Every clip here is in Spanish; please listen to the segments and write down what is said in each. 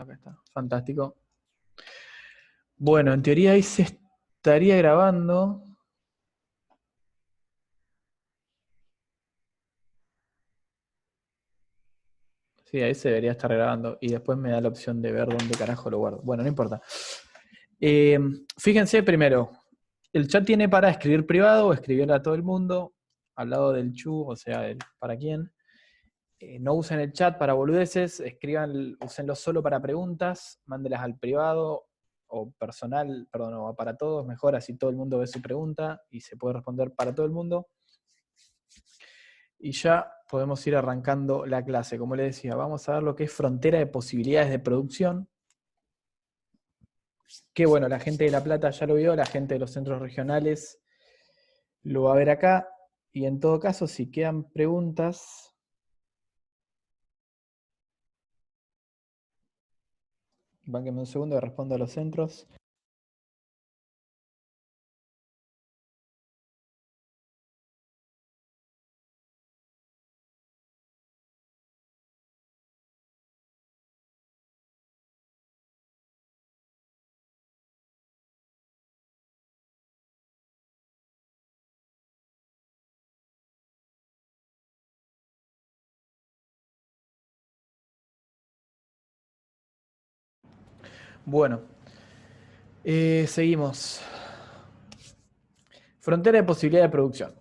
Acá está, fantástico. Bueno, en teoría ahí se estaría grabando. Sí, ahí se debería estar grabando. Y después me da la opción de ver dónde carajo lo guardo. Bueno, no importa. Fíjense primero, el chat tiene para escribir privado o escribirle a todo el mundo. Al lado del chu, o sea, el para quién. No usen el chat para boludeces, úsenlo solo para preguntas, mándelas al privado o personal, perdón, o para todos, mejor, así todo el mundo ve su pregunta y se puede responder para todo el mundo. Y ya podemos ir arrancando la clase. Como les decía, vamos a ver lo que es frontera de posibilidades de producción. Que bueno, la gente de La Plata ya lo vio, la gente de los centros regionales lo va a ver acá. Y en todo caso, si quedan preguntas, bánquenme un segundo y respondo a los centros. Bueno, seguimos. Frontera de posibilidad de producción.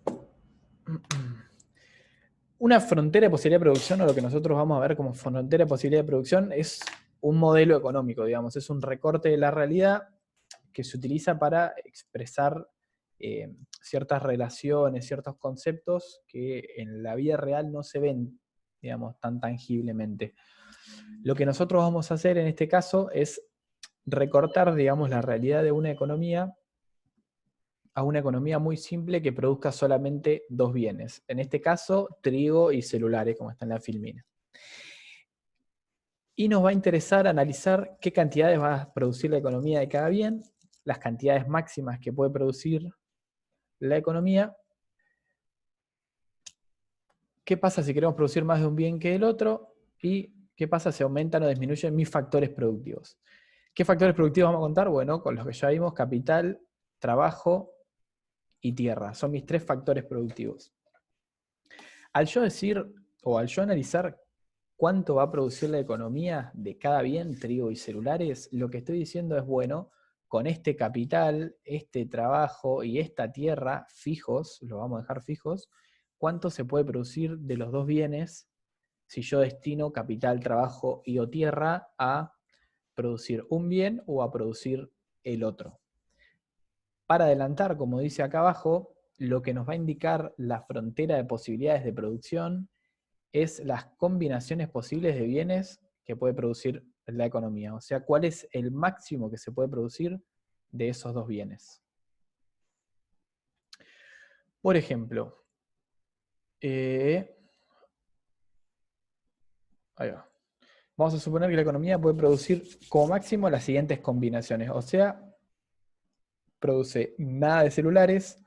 Una frontera de posibilidad de producción, o lo que nosotros vamos a ver como frontera de posibilidad de producción, es un modelo económico, digamos, es un recorte de la realidad que se utiliza para expresar ciertas relaciones, ciertos conceptos que en la vida real no se ven, digamos, tan tangiblemente. Lo que nosotros vamos a hacer en este caso es recortar, digamos, la realidad de una economía a una economía muy simple que produzca solamente dos bienes. En este caso, trigo y celulares, como está en la filmina. Y nos va a interesar analizar qué cantidades va a producir la economía de cada bien, las cantidades máximas que puede producir la economía. ¿Qué pasa si queremos producir más de un bien que el otro? ¿Y qué pasa si aumentan o disminuyen mis factores productivos? ¿Qué factores productivos vamos a contar? Bueno, con los que ya vimos, capital, trabajo y tierra. Son mis tres factores productivos. Al yo decir, o al yo analizar cuánto va a producir la economía de cada bien, trigo y celulares, lo que estoy diciendo es, bueno, con este capital, este trabajo y esta tierra fijos, lo vamos a dejar fijos, ¿cuánto se puede producir de los dos bienes si yo destino capital, trabajo y o tierra a producir un bien o a producir el otro? Para adelantar, como dice acá abajo, lo que nos va a indicar la frontera de posibilidades de producción es las combinaciones posibles de bienes que puede producir la economía. O sea, cuál es el máximo que se puede producir de esos dos bienes. Por ejemplo, ahí va. Vamos a suponer que la economía puede producir como máximo las siguientes combinaciones. O sea, produce nada de celulares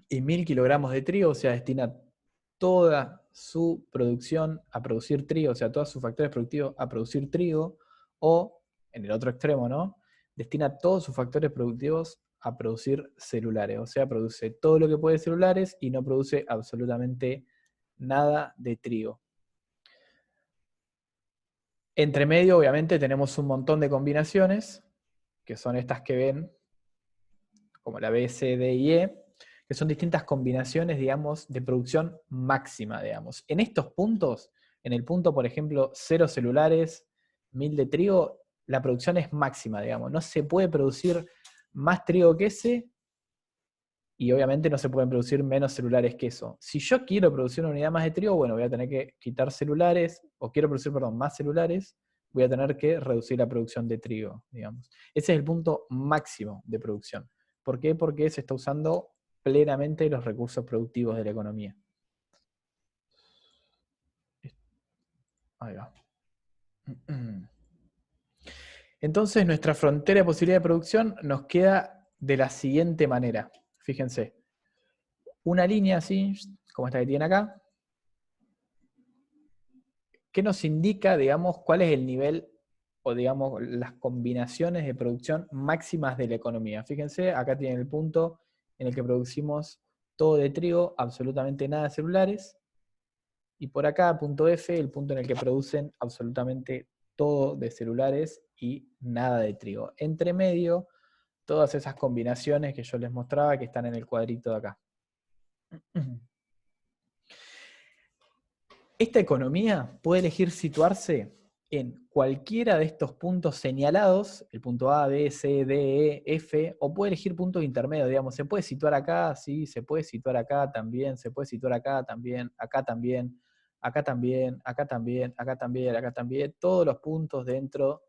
y 1000 kilogramos de trigo, o sea, destina toda su producción a producir trigo, o sea, todos sus factores productivos a producir trigo, o, en el otro extremo, ¿no? Destina todos sus factores productivos a producir celulares, o sea, produce todo lo que puede de celulares y no produce absolutamente nada de trigo. Entre medio, obviamente, tenemos un montón de combinaciones, que son estas que ven, como la B, C, D y E, que son distintas combinaciones, digamos, de producción máxima, digamos. En estos puntos, en el punto, por ejemplo, 0 celulares, 1000 de trigo, la producción es máxima, digamos. No se puede producir más trigo que ese, y obviamente no se pueden producir menos celulares que eso. Si yo quiero producir una unidad más de trigo, bueno, voy a tener que quitar celulares, o quiero producir, perdón, más celulares, voy a tener que reducir la producción de trigo, digamos. Ese es el punto máximo de producción. ¿Por qué? Porque se está usando plenamente los recursos productivos de la economía. Ahí va. Entonces, nuestra frontera de posibilidad de producción nos queda de la siguiente manera. Fíjense, una línea así, como esta que tiene acá, que nos indica, digamos, cuál es el nivel o digamos las combinaciones de producción máximas de la economía. Fíjense, acá tienen el punto en el que producimos todo de trigo, absolutamente nada de celulares, y por acá, punto F, el punto en el que producen absolutamente todo de celulares y nada de trigo. Entre medio, todas esas combinaciones que yo les mostraba que están en el cuadrito de acá. Esta economía puede elegir situarse en cualquiera de estos puntos señalados, el punto A, B, C, D, E, F, o puede elegir puntos intermedios, digamos, se puede situar acá, sí, se puede situar acá también, se puede situar acá también, acá también, acá también, acá también, acá también, acá también, todos los puntos dentro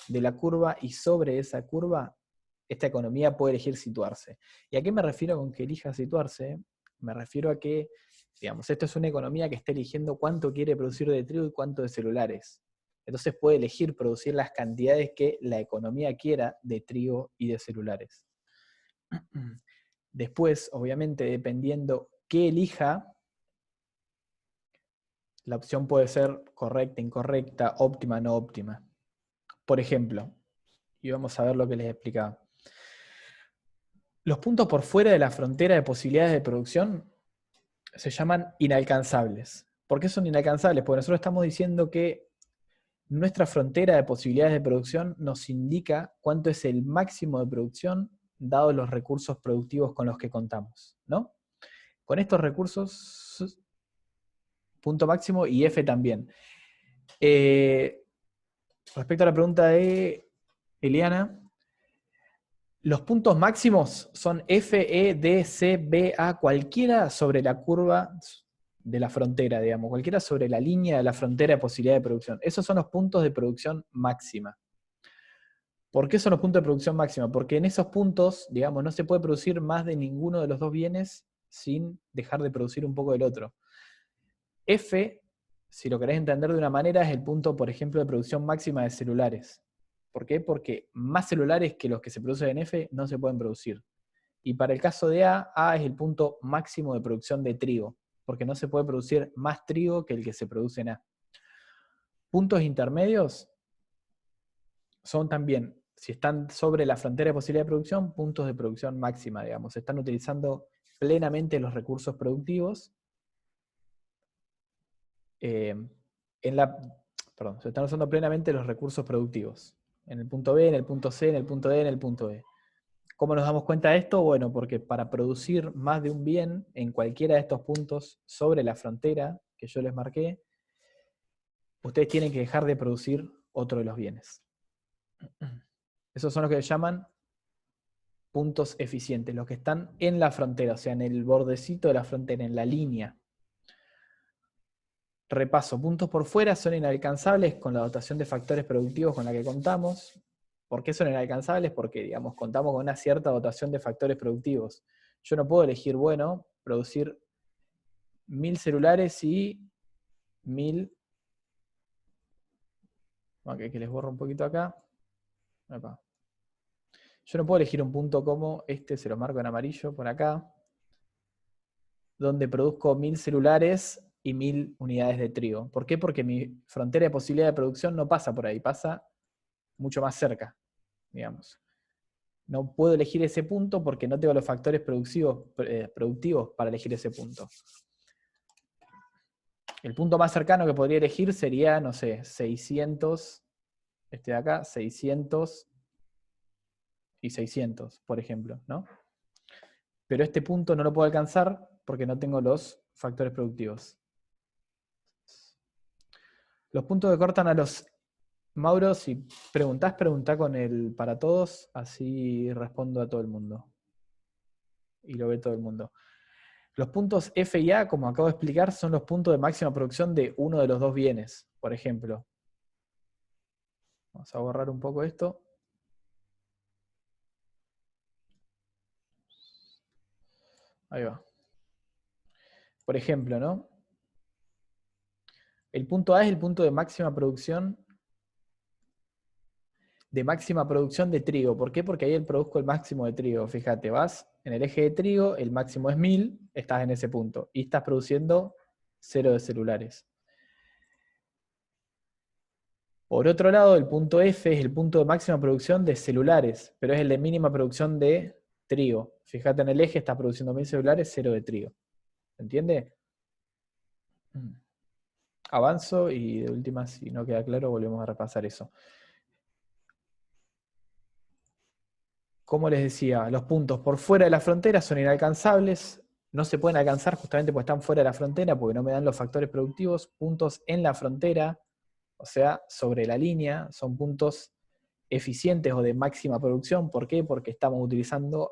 de la curva y sobre esa curva, esta economía puede elegir situarse. ¿Y a qué me refiero con que elija situarse? Me refiero a que, digamos, esto es una economía que está eligiendo cuánto quiere producir de trigo y cuánto de celulares. Entonces puede elegir producir las cantidades que la economía quiera de trigo y de celulares. Después, obviamente, dependiendo qué elija, la opción puede ser correcta, incorrecta, óptima, no óptima. Por ejemplo, y vamos a ver lo que les explicaba. Los puntos por fuera de la frontera de posibilidades de producción se llaman inalcanzables. ¿Por qué son inalcanzables? Porque nosotros estamos diciendo que nuestra frontera de posibilidades de producción nos indica cuánto es el máximo de producción dados los recursos productivos con los que contamos, ¿no? Con estos recursos, punto máximo y F también. Respecto a la pregunta de Eliana, los puntos máximos son F, E, D, C, B, A, cualquiera sobre la curva de la frontera, digamos, cualquiera sobre la línea de la frontera de posibilidad de producción. Esos son los puntos de producción máxima. ¿Por qué son los puntos de producción máxima? Porque en esos puntos, digamos, no se puede producir más de ninguno de los dos bienes sin dejar de producir un poco del otro. F, si lo querés entender de una manera, es el punto, por ejemplo, de producción máxima de celulares. ¿Por qué? Porque más celulares que los que se producen en F no se pueden producir. Y para el caso de A es el punto máximo de producción de trigo, porque no se puede producir más trigo que el que se produce en A. Puntos intermedios son también, si están sobre la frontera de posibilidad de producción, puntos de producción máxima, digamos. Se están utilizando plenamente los recursos productivos. Se están usando plenamente los recursos productivos. En el punto B, en el punto C, en el punto D, en el punto E. ¿Cómo nos damos cuenta de esto? Bueno, porque para producir más de un bien en cualquiera de estos puntos sobre la frontera que yo les marqué, ustedes tienen que dejar de producir otro de los bienes. Esos son los que se llaman puntos eficientes, los que están en la frontera, o sea, en el bordecito de la frontera, en la línea. Repaso, puntos por fuera son inalcanzables con la dotación de factores productivos con la que contamos. ¿Por qué son inalcanzables? Porque, digamos, contamos con una cierta dotación de factores productivos. Yo no puedo elegir, bueno, producir 1000 celulares y 1000... Ok, que les borro un poquito acá. Epa. Yo no puedo elegir un punto como este, se lo marco en amarillo por acá, donde produzco 1000 celulares y 1000 unidades de trigo. ¿Por qué? Porque mi frontera de posibilidad de producción no pasa por ahí, pasa mucho más cerca, digamos. No puedo elegir ese punto porque no tengo los factores productivos para elegir ese punto. El punto más cercano que podría elegir sería, no sé, 600, este de acá, 600 y 600, por ejemplo, ¿no? Pero este punto no lo puedo alcanzar porque no tengo los factores productivos. Los puntos que cortan a los... Mauro, si preguntás, preguntá con el para todos, así respondo a todo el mundo. Y lo ve todo el mundo. Los puntos F y A, como acabo de explicar, son los puntos de máxima producción de uno de los dos bienes. Por ejemplo, vamos a borrar un poco esto. Ahí va. Por ejemplo, ¿no? El punto A es el punto de máxima producción de trigo. ¿Por qué? Porque ahí él produzco el máximo de trigo. Fíjate, vas en el eje de trigo, el máximo es 1000, estás en ese punto. Y estás produciendo 0 de celulares. Por otro lado, el punto F es el punto de máxima producción de celulares, pero es el de mínima producción de trigo. Fíjate en el eje, está produciendo 1000 celulares, 0 de trigo. ¿Se entiende? Avanzo y de última, si no queda claro, volvemos a repasar eso. Como les decía, los puntos por fuera de la frontera son inalcanzables, no se pueden alcanzar justamente porque están fuera de la frontera, porque no me dan los factores productivos. Puntos en la frontera, o sea, sobre la línea, son puntos eficientes o de máxima producción. ¿Por qué? Porque estamos utilizando,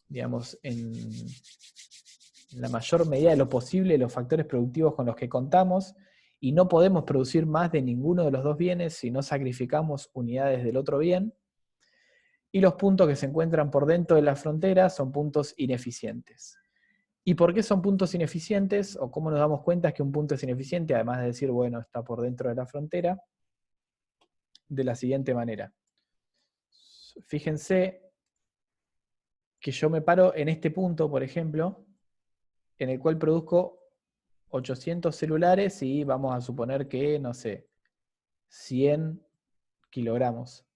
digamos, en la mayor medida de lo posible los factores productivos con los que contamos, y no podemos producir más de ninguno de los dos bienes si no sacrificamos unidades del otro bien. Y los puntos que se encuentran por dentro de la frontera son puntos ineficientes. ¿Y por qué son puntos ineficientes? ¿O cómo nos damos cuenta que un punto es ineficiente? Además de decir, bueno, está por dentro de la frontera, de la siguiente manera. Fíjense que yo me paro en este punto, por ejemplo, en el cual produzco 800 celulares y vamos a suponer que, no sé, 100 kilogramos.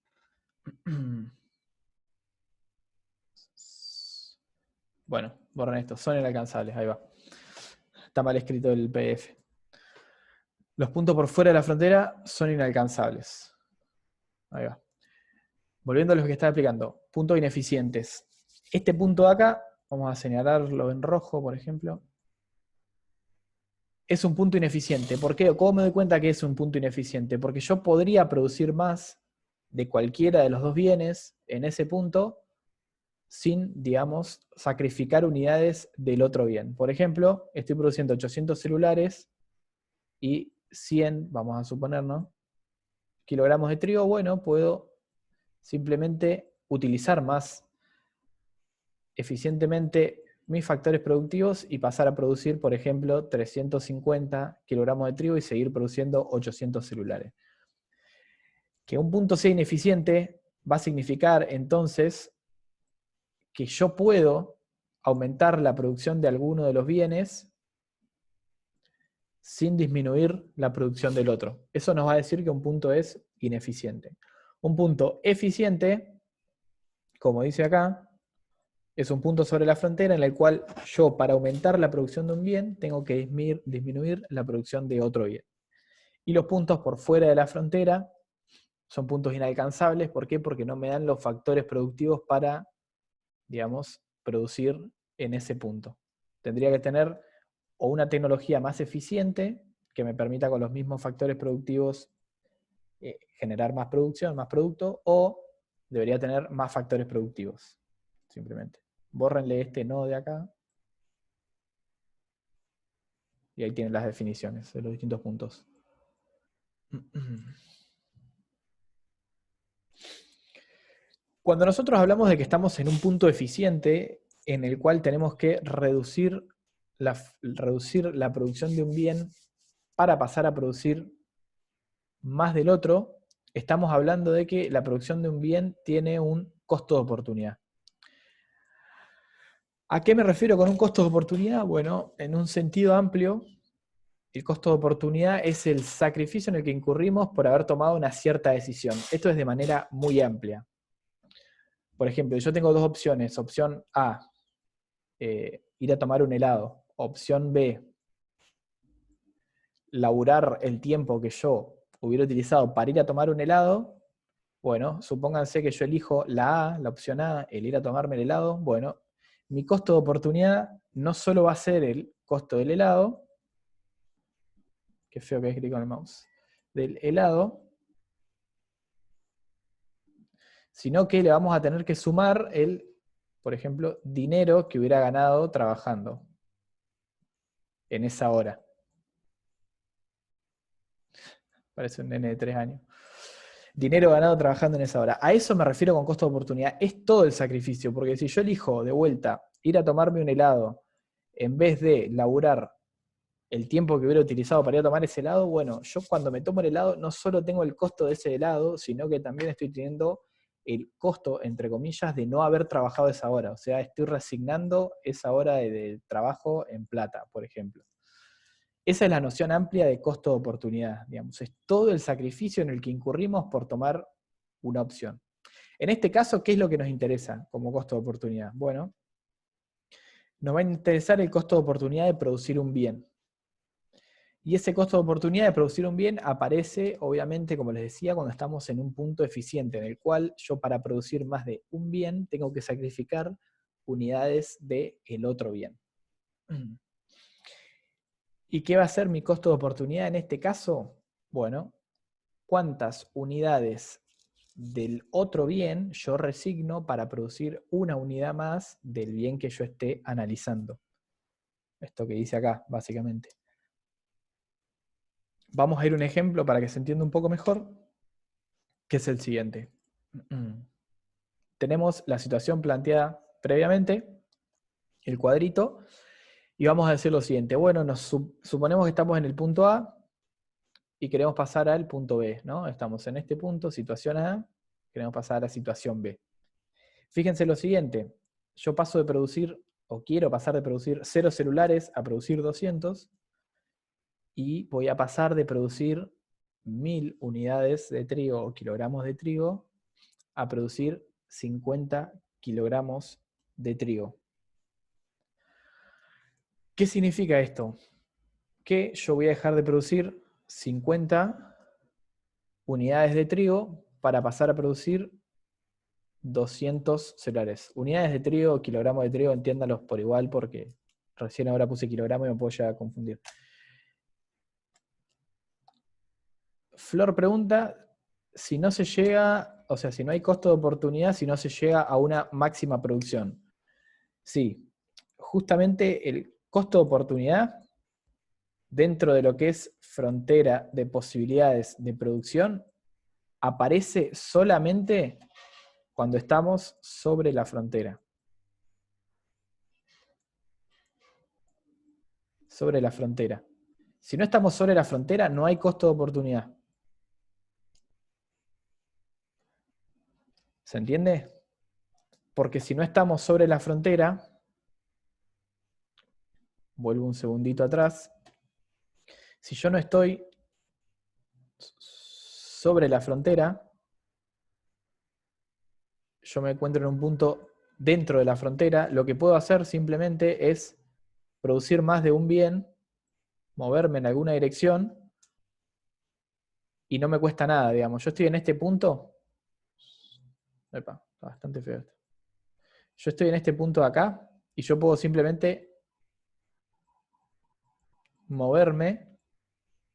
Bueno, borren esto, son inalcanzables, ahí va. Está mal escrito el PDF. Los puntos por fuera de la frontera son inalcanzables. Ahí va. Volviendo a lo que estaba explicando. Puntos ineficientes. Este punto de acá, vamos a señalarlo en rojo, por ejemplo. Es un punto ineficiente. ¿Por qué? ¿Cómo me doy cuenta que es un punto ineficiente? Porque yo podría producir más de cualquiera de los dos bienes en ese punto sin, digamos, sacrificar unidades del otro bien. Por ejemplo, estoy produciendo 800 celulares y 100, vamos a suponer, ¿no?, kilogramos de trigo. Bueno, puedo simplemente utilizar más eficientemente mis factores productivos y pasar a producir, por ejemplo, 350 kilogramos de trigo y seguir produciendo 800 celulares. Que un punto sea ineficiente va a significar entonces que yo puedo aumentar la producción de alguno de los bienes sin disminuir la producción del otro. Eso nos va a decir que un punto es ineficiente. Un punto eficiente, como dice acá, es un punto sobre la frontera en el cual yo, para aumentar la producción de un bien, tengo que disminuir la producción de otro bien. Y los puntos por fuera de la frontera son puntos inalcanzables. ¿Por qué? Porque no me dan los factores productivos para, digamos, producir en ese punto. Tendría que tener o una tecnología más eficiente que me permita con los mismos factores productivos generar más producción, más producto, o debería tener más factores productivos, simplemente. Bórrenle este no de acá. Y ahí tienen las definiciones de los distintos puntos. Cuando nosotros hablamos de que estamos en un punto eficiente en el cual tenemos que reducir la producción de un bien para pasar a producir más del otro, estamos hablando de que la producción de un bien tiene un costo de oportunidad. ¿A qué me refiero con un costo de oportunidad? Bueno, en un sentido amplio, el costo de oportunidad es el sacrificio en el que incurrimos por haber tomado una cierta decisión. Esto es de manera muy amplia. Por ejemplo, yo tengo dos opciones. Opción A, ir a tomar un helado. Opción B, laburar el tiempo que yo hubiera utilizado para ir a tomar un helado. Bueno, supónganse que yo elijo la A, la opción A, el ir a tomarme el helado. Bueno, mi costo de oportunidad no solo va a ser el costo del helado, qué feo que escribí con el mouse, del helado, sino que le vamos a tener que sumar el, por ejemplo, dinero que hubiera ganado trabajando en esa hora. Parece un nene de 3 años. Dinero ganado trabajando en esa hora. A eso me refiero con costo de oportunidad. Es todo el sacrificio, porque si yo elijo de vuelta ir a tomarme un helado en vez de laburar el tiempo que hubiera utilizado para ir a tomar ese helado, bueno, yo cuando me tomo el helado no solo tengo el costo de ese helado, sino que también estoy teniendo el costo, entre comillas, de no haber trabajado esa hora. O sea, estoy resignando esa hora de trabajo en plata, por ejemplo. Esa es la noción amplia de costo de oportunidad, digamos. Es todo el sacrificio en el que incurrimos por tomar una opción. En este caso, ¿qué es lo que nos interesa como costo de oportunidad? Bueno, nos va a interesar el costo de oportunidad de producir un bien. Y ese costo de oportunidad de producir un bien aparece, obviamente, como les decía, cuando estamos en un punto eficiente, en el cual yo para producir más de un bien tengo que sacrificar unidades del otro bien. ¿Y qué va a ser mi costo de oportunidad en este caso? Bueno, ¿cuántas unidades del otro bien yo resigno para producir una unidad más del bien que yo esté analizando? Esto que dice acá, básicamente. Vamos a ir a un ejemplo para que se entienda un poco mejor, que es el siguiente. Tenemos la situación planteada previamente, el cuadrito, y vamos a decir lo siguiente. Bueno, suponemos que estamos en el punto A y queremos pasar al punto B, ¿no? Estamos en este punto, situación A, queremos pasar a la situación B. Fíjense lo siguiente, yo paso de producir, o quiero pasar de producir 0 celulares a producir 200, y voy a pasar de producir 1000 unidades de trigo o kilogramos de trigo a producir 50 kilogramos de trigo. ¿Qué significa esto? Que yo voy a dejar de producir 50 unidades de trigo para pasar a producir 200 celulares. Unidades de trigo, kilogramos de trigo, entiéndalos por igual porque recién ahora puse kilogramo y me puedo llegar a confundir. Flor pregunta si no se llega, o sea, si no hay costo de oportunidad, si no se llega a una máxima producción. Sí, justamente el costo de oportunidad dentro de lo que es frontera de posibilidades de producción aparece solamente cuando estamos sobre la frontera. Sobre la frontera. Si no estamos sobre la frontera, no hay costo de oportunidad. ¿Se entiende? Porque si no estamos sobre la frontera, vuelvo un segundito atrás, si yo no estoy sobre la frontera, yo me encuentro en un punto dentro de la frontera, lo que puedo hacer simplemente es producir más de un bien, moverme en alguna dirección, y no me cuesta nada, digamos. Yo estoy en este punto. Epa, está bastante feo esto. Yo estoy en este punto de acá, y yo puedo simplemente moverme.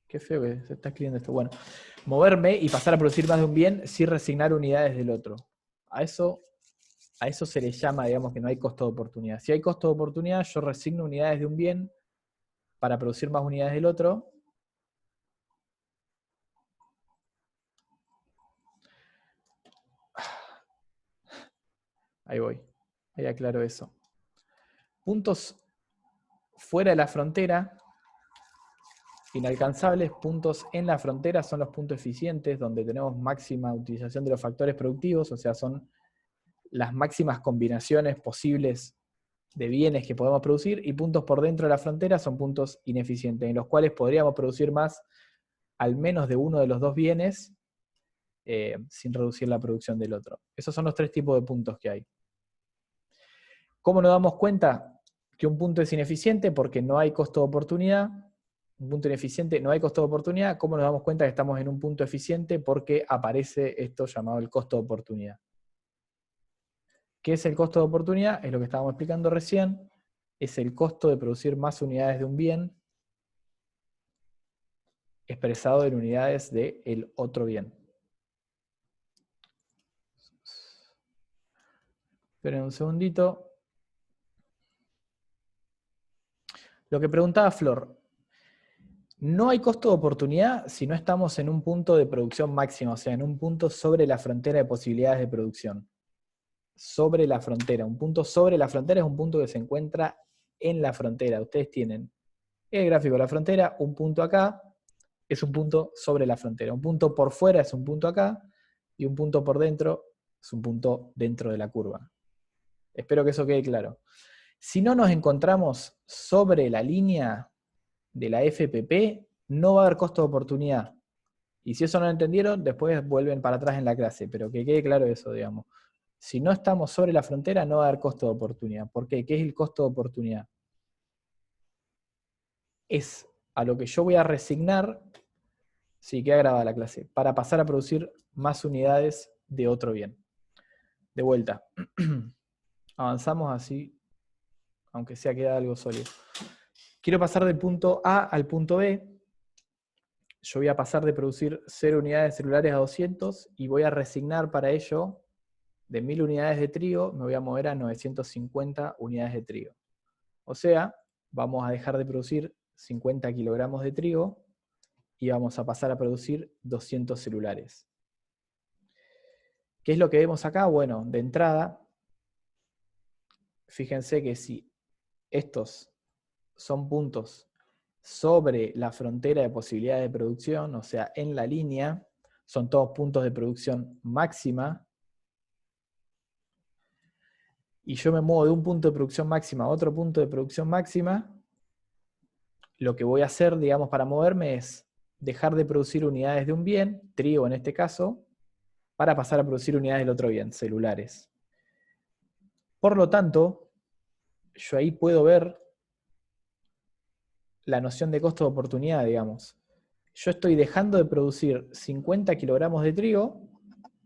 Qué feo que se está escribiendo esto. Bueno, moverme y pasar a producir más de un bien sin resignar unidades del otro. A eso se le llama, digamos, que no hay costo de oportunidad. Si hay costo de oportunidad, yo resigno unidades de un bien para producir más unidades del otro. Ahí voy. Ahí aclaro eso. Puntos fuera de la frontera, inalcanzables. Puntos en la frontera son los puntos eficientes, donde tenemos máxima utilización de los factores productivos, o sea, son las máximas combinaciones posibles de bienes que podemos producir, y puntos por dentro de la frontera son puntos ineficientes, en los cuales podríamos producir más al menos de uno de los dos bienes sin reducir la producción del otro. Esos son los tres tipos de puntos que hay. ¿Cómo nos damos cuenta que un punto es ineficiente? Porque no hay costo de oportunidad. Un punto ineficiente, no hay costo de oportunidad. ¿Cómo nos damos cuenta que estamos en un punto eficiente? Porque aparece esto llamado el costo de oportunidad. ¿Qué es el costo de oportunidad? Es lo que estábamos explicando recién. Es el costo de producir más unidades de un bien expresado en unidades del otro bien. Esperen un segundito. Lo que preguntaba Flor. No hay costo de oportunidad si no estamos en un punto de producción máxima, o sea, en un punto sobre la frontera de posibilidades de producción. Sobre la frontera. Un punto sobre la frontera es un punto que se encuentra en la frontera. Ustedes tienen el gráfico de la frontera, un punto acá, es un punto sobre la frontera. Un punto por fuera es un punto acá, y un punto por dentro es un punto dentro de la curva. Espero que eso quede claro. Si no nos encontramos sobre la línea, de la FPP, no va a haber costo de oportunidad. Y si eso no lo entendieron, después vuelven para atrás en la clase, pero que quede claro eso, digamos. Si no estamos sobre la frontera, no va a haber costo de oportunidad. ¿Por qué? ¿Qué es el costo de oportunidad? Es a lo que yo voy a resignar, sí, queda grabada la clase, para pasar a producir más unidades de otro bien. De vuelta. Avanzamos así, aunque sea queda algo sólido. Quiero pasar del punto A al punto B. Yo voy a pasar de producir 0 unidades celulares a 200 y voy a resignar para ello de 1000 unidades de trigo, me voy a mover a 950 unidades de trigo. O sea, vamos a dejar de producir 50 kilogramos de trigo y vamos a pasar a producir 200 celulares. ¿Qué es lo que vemos acá? Bueno, de entrada, fíjense que si estos son puntos sobre la frontera de posibilidades de producción, o sea, en la línea, son todos puntos de producción máxima, y yo me muevo de un punto de producción máxima a otro punto de producción máxima, lo que voy a hacer, digamos, para moverme es dejar de producir unidades de un bien, trigo en este caso, para pasar a producir unidades del otro bien, celulares. Por lo tanto, yo ahí puedo ver la noción de costo de oportunidad, digamos. Yo estoy dejando de producir 50 kilogramos de trigo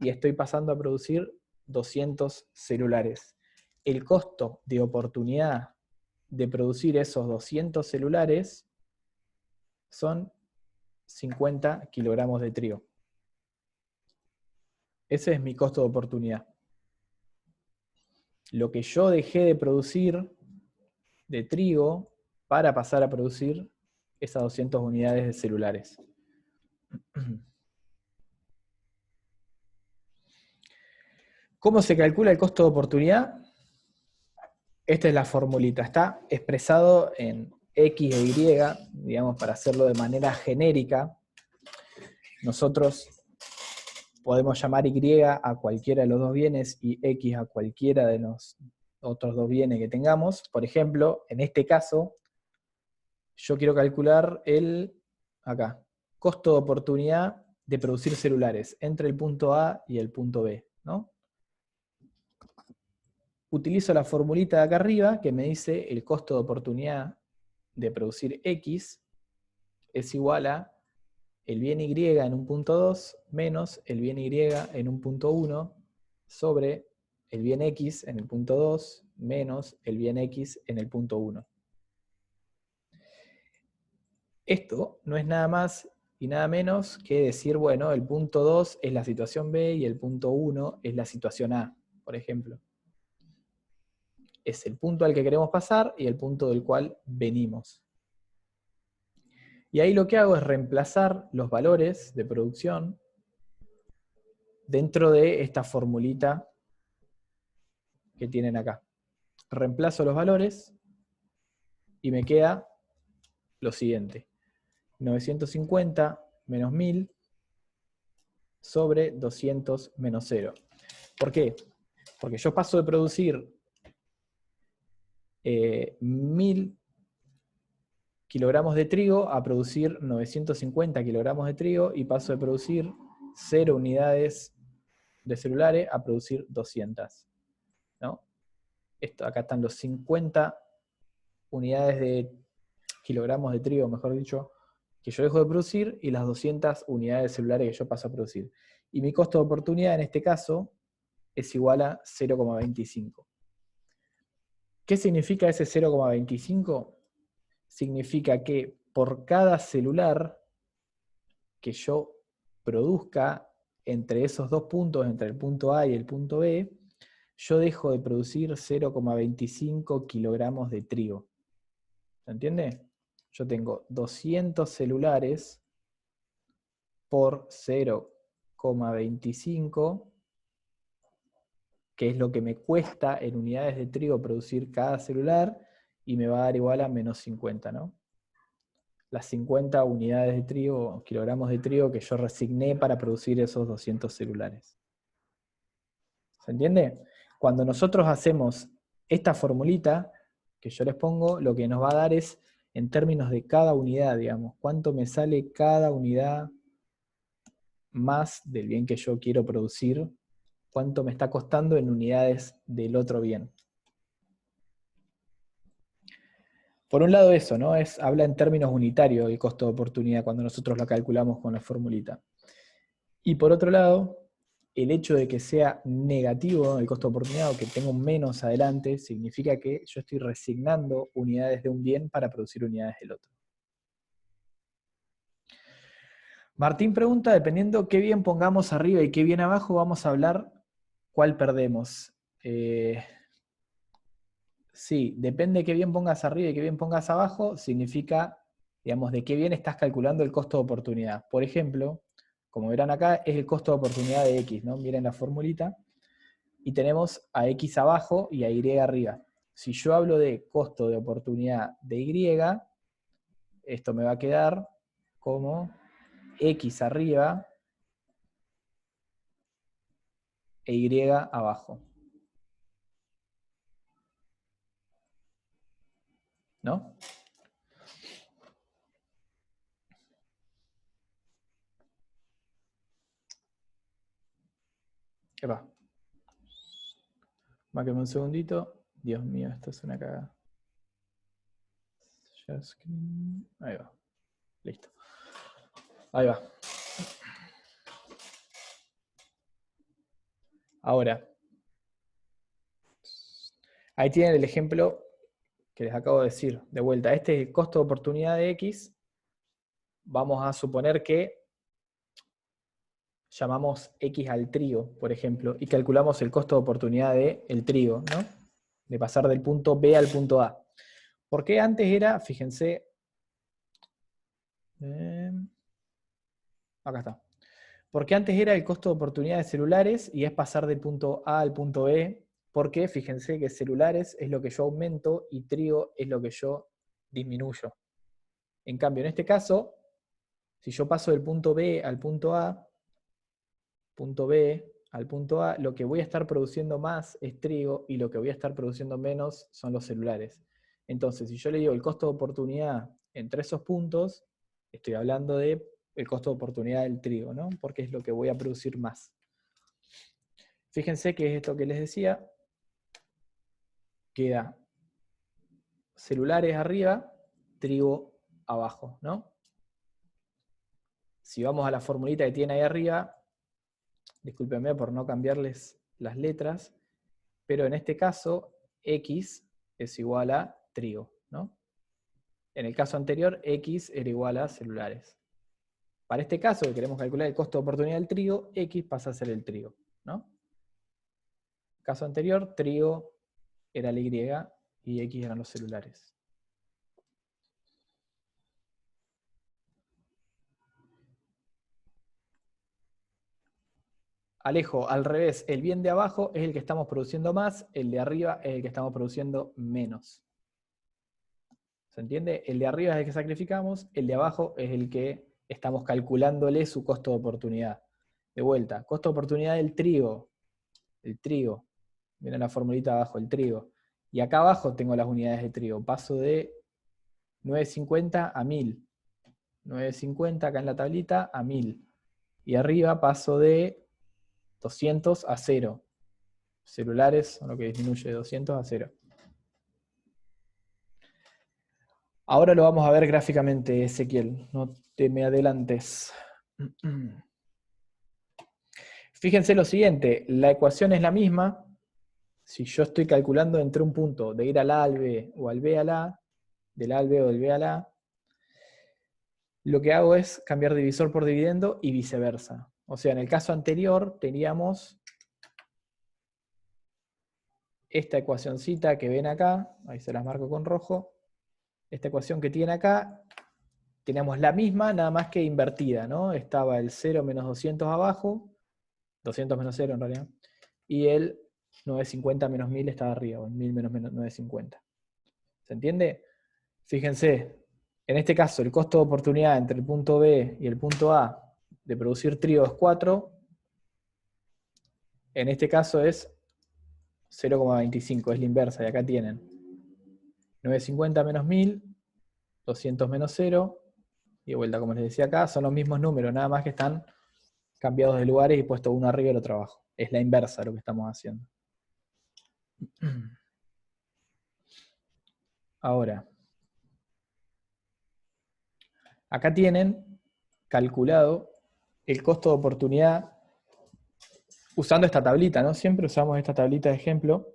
y estoy pasando a producir 200 celulares. El costo de oportunidad de producir esos 200 celulares son 50 kilogramos de trigo. Ese es mi costo de oportunidad. Lo que yo dejé de producir de trigo para pasar a producir esas 200 unidades de celulares. ¿Cómo se calcula el costo de oportunidad? Esta es la formulita. Está expresado en X e Y, digamos, para hacerlo de manera genérica. Nosotros podemos llamar Y a cualquiera de los dos bienes y X a cualquiera de los otros dos bienes que tengamos. Por ejemplo, en este caso, yo quiero calcular el, acá, costo de oportunidad de producir celulares entre el punto A y el punto B, ¿no? Utilizo la formulita de acá arriba que me dice el costo de oportunidad de producir X es igual a el bien Y en un punto 2 menos el bien Y en un punto 1 sobre el bien X en el punto 2 menos el bien X en el punto 1. Esto no es nada más y nada menos que decir, bueno, el punto 2 es la situación B y el punto 1 es la situación A, por ejemplo. Es el punto al que queremos pasar y el punto del cual venimos. Y ahí lo que hago es reemplazar los valores de producción dentro de esta formulita que tienen acá. Reemplazo los valores y me queda lo siguiente. 950 menos 1000 sobre 200 menos 0. ¿Por qué? Porque yo paso de producir 1000 kilogramos de trigo a producir 950 kilogramos de trigo y paso de producir 0 unidades de celulares a producir 200. ¿No? Esto, acá están los 50 unidades de kilogramos de trigo, mejor dicho, que yo dejo de producir y las 200 unidades celulares que yo paso a producir. Y mi costo de oportunidad en este caso es igual a 0,25. ¿Qué significa ese 0,25? Significa que por cada celular que yo produzca entre esos dos puntos, entre el punto A y el punto B, yo dejo de producir 0,25 kilogramos de trigo. ¿Se entiende? Yo tengo 200 celulares por 0,25, que es lo que me cuesta en unidades de trigo producir cada celular, y me va a dar igual a menos 50, ¿no? Las 50 unidades de trigo, kilogramos de trigo que yo resigné para producir esos 200 celulares. ¿Se entiende? Cuando nosotros hacemos esta formulita que yo les pongo, lo que nos va a dar es en términos de cada unidad, digamos. ¿Cuánto me sale cada unidad más del bien que yo quiero producir? ¿Cuánto me está costando en unidades del otro bien? Por un lado eso, ¿no? Habla en términos unitarios el costo de oportunidad cuando nosotros lo calculamos con la formulita. Y por otro lado, el hecho de que sea negativo el costo de oportunidad o que tenga un menos adelante, significa que yo estoy resignando unidades de un bien para producir unidades del otro. Martín pregunta, dependiendo qué bien pongamos arriba y qué bien abajo, vamos a hablar cuál perdemos. Sí, depende de qué bien pongas arriba y qué bien pongas abajo, significa, digamos, de qué bien estás calculando el costo de oportunidad. Por ejemplo, como verán acá, es el costo de oportunidad de X, ¿no? Miren la formulita. Y tenemos a X abajo y a Y arriba. Si yo hablo de costo de oportunidad de Y, esto me va a quedar como X arriba e Y abajo. ¿No? Epa. Máqueme un segundito. Dios mío, esto es una cagada. Ahí va. Listo. Ahí va. Ahora, ahí tienen el ejemplo que les acabo de decir. De vuelta, este es el costo de oportunidad de X. Vamos a suponer que llamamos X al trigo, por ejemplo, y calculamos el costo de oportunidad del trigo, ¿no? De pasar del punto B al punto A. ¿Por qué antes era, fíjense, acá está. Porque antes era el costo de oportunidad de celulares y es pasar del punto A al punto B, porque fíjense que celulares es lo que yo aumento y trigo es lo que yo disminuyo. En cambio, en este caso, si yo paso del punto B al punto A, punto B al punto A, lo que voy a estar produciendo más es trigo y lo que voy a estar produciendo menos son los celulares. Entonces, si yo le digo el costo de oportunidad entre esos puntos, estoy hablando de el costo de oportunidad del trigo, ¿no? Porque es lo que voy a producir más. Fíjense que es esto que les decía, queda celulares arriba, trigo abajo, ¿no? Si vamos a la formulita que tiene ahí arriba, discúlpenme por no cambiarles las letras, pero en este caso, X es igual a trigo, ¿no? En el caso anterior, X era igual a celulares. Para este caso, que queremos calcular el costo de oportunidad del trigo, X pasa a ser el trigo, ¿no? Caso anterior, trigo era la Y y X eran los celulares. Alejo, al revés, el bien de abajo es el que estamos produciendo más, el de arriba es el que estamos produciendo menos. ¿Se entiende? El de arriba es el que sacrificamos, el de abajo es el que estamos calculándole su costo de oportunidad. De vuelta, costo de oportunidad del trigo. El trigo. Miren la formulita abajo, el trigo. Y acá abajo tengo las unidades de trigo. Paso de 950 a 1000. 950 acá en la tablita a 1000. Y arriba paso de 200 a 0. Celulares son lo que disminuye de 200 a 0. Ahora lo vamos a ver gráficamente, Ezequiel. No te me adelantes. Fíjense lo siguiente, la ecuación es la misma. Si yo estoy calculando entre un punto de ir al A al B o al B al A, del A al B o del B al A, lo que hago es cambiar divisor por dividendo y viceversa. O sea, en el caso anterior teníamos esta ecuacioncita que ven acá, ahí se las marco con rojo, esta ecuación que tiene acá, teníamos la misma, nada más que invertida, ¿no? Estaba el 0 menos 200 abajo, 200 menos 0 en realidad, y el 950 menos 1000 estaba arriba, o el 1000 menos 950. ¿Se entiende? Fíjense, en este caso el costo de oportunidad entre el punto B y el punto A de producir trigo es 4, en este caso es 0,25, es la inversa, y acá tienen 950 menos 1000, 200 menos 0, y de vuelta, como les decía acá, son los mismos números, nada más que están cambiados de lugares y puesto uno arriba y el otro abajo. Es la inversa de lo que estamos haciendo. Ahora, acá tienen calculado el costo de oportunidad usando esta tablita, ¿no? Siempre usamos esta tablita de ejemplo.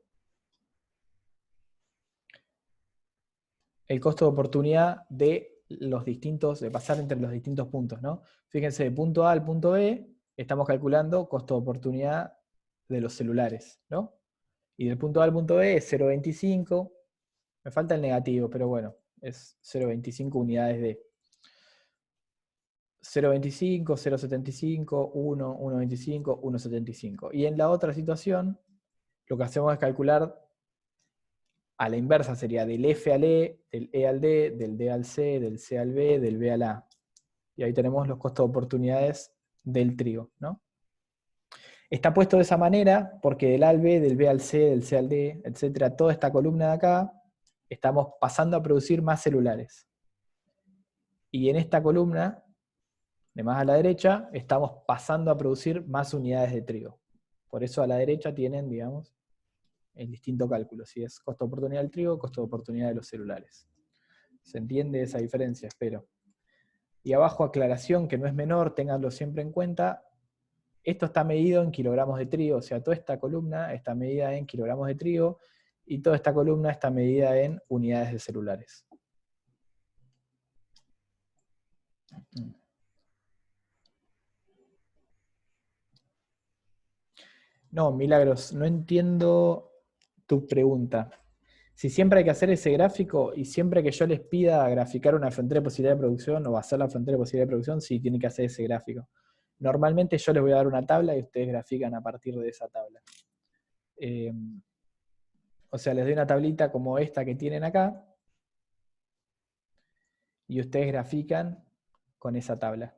El costo de oportunidad de pasar entre los distintos puntos, ¿no? Fíjense, de punto A al punto B, estamos calculando costo de oportunidad de los celulares, ¿no? Y del punto A al punto B es 0,25. Me falta el negativo, pero bueno, es 0,25 unidades de 0,25, 0,75, 1, 1,25, 1,75. Y en la otra situación, lo que hacemos es calcular a la inversa, sería del F al E, del E al D, del D al C, del C al B, del B al A. Y ahí tenemos los costos de oportunidades del trigo, ¿no? Está puesto de esa manera porque del A al B, del B al C, del C al D, etcétera, toda esta columna de acá, estamos pasando a producir más celulares. Y en esta columna, de más a la derecha, estamos pasando a producir más unidades de trigo. Por eso a la derecha tienen, digamos, el distinto cálculo, si es costo de oportunidad del trigo, costo de oportunidad de los celulares. ¿Se entiende esa diferencia? Espero. Y abajo aclaración, que no es menor, ténganlo siempre en cuenta. Esto está medido en kilogramos de trigo, o sea, toda esta columna está medida en kilogramos de trigo, y toda esta columna está medida en unidades de celulares. No, Milagros, no entiendo tu pregunta. Si siempre hay que hacer ese gráfico y siempre que yo les pida graficar una frontera de posibilidad de producción o hacer la frontera de posibilidad de producción, sí tienen que hacer ese gráfico. Normalmente yo les voy a dar una tabla y ustedes grafican a partir de esa tabla. O sea, les doy una tablita como esta que tienen acá y ustedes grafican con esa tabla.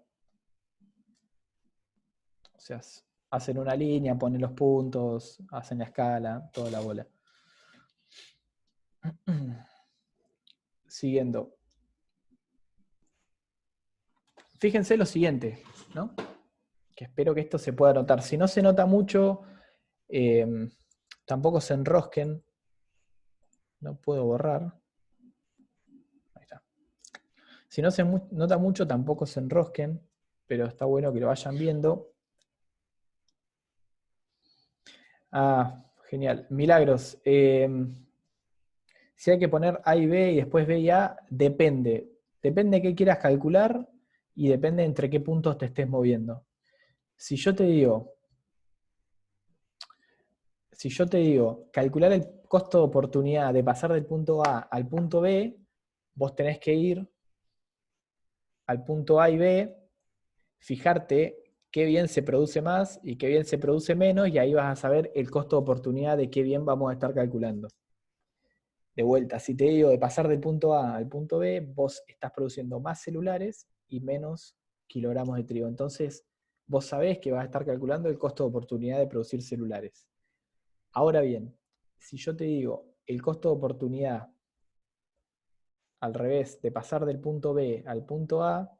O sea, hacen una línea, ponen los puntos, hacen la escala, toda la bola. Siguiendo. Fíjense lo siguiente, ¿no? Que espero que esto se pueda notar. Si no se nota mucho, tampoco se enrosquen. No puedo borrar. Ahí está. Si no se nota mucho, tampoco se enrosquen, pero está bueno que lo vayan viendo. Ah, genial. Milagros. Si hay que poner A y B y después B y A, depende. Depende de qué quieras calcular y depende entre qué puntos te estés moviendo. Si yo te digo, calcular el costo de oportunidad de pasar del punto A al punto B, vos tenés que ir al punto A y B, fijarte qué bien se produce más y qué bien se produce menos, y ahí vas a saber el costo de oportunidad de qué bien vamos a estar calculando. De vuelta, si te digo de pasar del punto A al punto B, vos estás produciendo más celulares y menos kilogramos de trigo. Entonces, vos sabés que vas a estar calculando el costo de oportunidad de producir celulares. Ahora bien, si yo te digo el costo de oportunidad al revés, de pasar del punto B al punto A,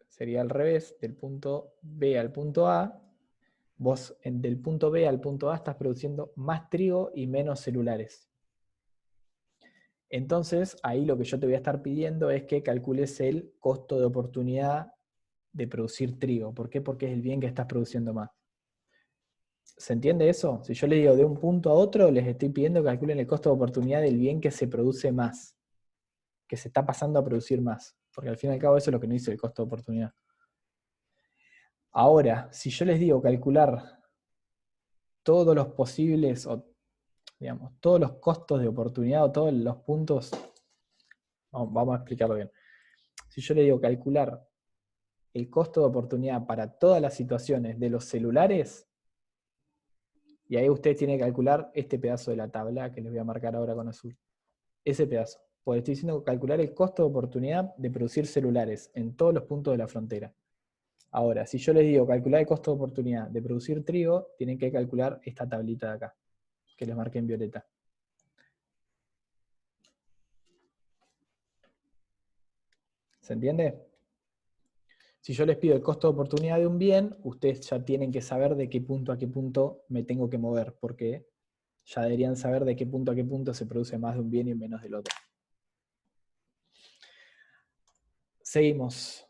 sería al revés, del punto B al punto A, vos del punto B al punto A estás produciendo más trigo y menos celulares. Entonces, ahí lo que yo te voy a estar pidiendo es que calcules el costo de oportunidad de producir trigo. ¿Por qué? Porque es el bien que estás produciendo más. ¿Se entiende eso? Si yo les digo de un punto a otro, les estoy pidiendo que calculen el costo de oportunidad del bien que se produce más, que se está pasando a producir más. Porque al fin y al cabo eso es lo que nos dice el costo de oportunidad. Ahora, si yo les digo calcular todos los posibles, o digamos, todos los costos de oportunidad o todos los puntos, vamos a explicarlo bien. Si yo le digo calcular el costo de oportunidad para todas las situaciones de los celulares, y ahí usted tiene que calcular este pedazo de la tabla que les voy a marcar ahora con azul. Ese pedazo. Porque estoy diciendo calcular el costo de oportunidad de producir celulares en todos los puntos de la frontera. Ahora, si yo les digo calcular el costo de oportunidad de producir trigo, tienen que calcular esta tablita de acá, que les marqué en violeta. ¿Se entiende? Si yo les pido el costo de oportunidad de un bien, ustedes ya tienen que saber de qué punto a qué punto me tengo que mover, porque ya deberían saber de qué punto a qué punto se produce más de un bien y menos del otro. Seguimos.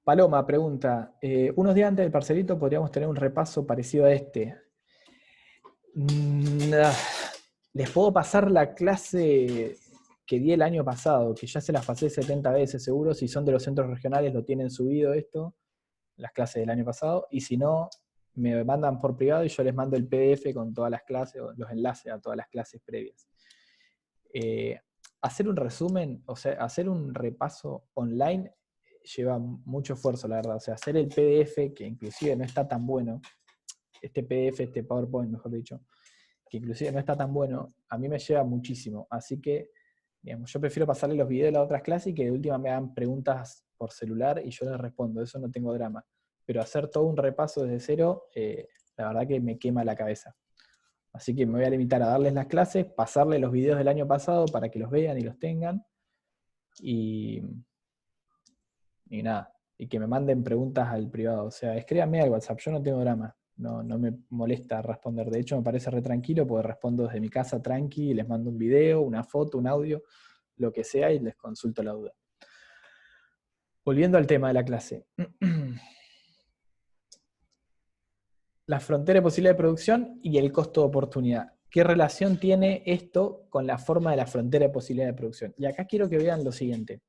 Paloma pregunta, unos días antes del parcelito podríamos tener un repaso parecido a este. Les puedo pasar la clase que di el año pasado, que ya se las pasé 70 veces seguro. Si son de los centros regionales lo tienen subido esto, las clases del año pasado, y si no, me mandan por privado y yo les mando el PDF con todas las clases, o los enlaces a todas las clases previas. Hacer un resumen, o sea, hacer un repaso online lleva mucho esfuerzo, la verdad. O sea, hacer el PDF, que inclusive no está tan bueno, este PDF, este PowerPoint, mejor dicho, que inclusive no está tan bueno, a mí me lleva muchísimo. Así que, digamos, yo prefiero pasarle los videos de las otras clases y que de última me hagan preguntas por celular y yo les respondo, eso no tengo drama. Pero hacer todo un repaso desde cero, la verdad que me quema la cabeza. Así que me voy a limitar a darles las clases, pasarles los videos del año pasado para que los vean y los tengan. Y nada, y que me manden preguntas al privado. O sea, escríbanme al WhatsApp, yo no tengo drama. No me molesta responder. De hecho, me parece re tranquilo porque respondo desde mi casa tranqui, les mando un video, una foto, un audio, lo que sea, y les consulto la duda. Volviendo al tema de la clase. La frontera de posibilidad de producción y el costo de oportunidad. ¿Qué relación tiene esto con la forma de la frontera de posibilidad de producción? Y acá quiero que vean lo siguiente.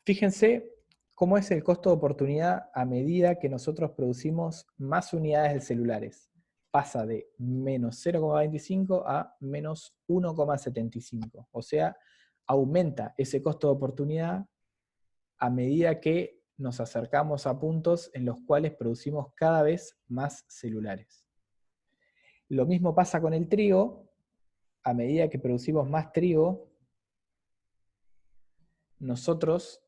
Fíjense cómo es el costo de oportunidad a medida que nosotros producimos más unidades de celulares. Pasa de menos 0,25 a menos 1,75. O sea, aumenta ese costo de oportunidad a medida que nos acercamos a puntos en los cuales producimos cada vez más celulares. Lo mismo pasa con el trigo. A medida que producimos más trigo, nosotros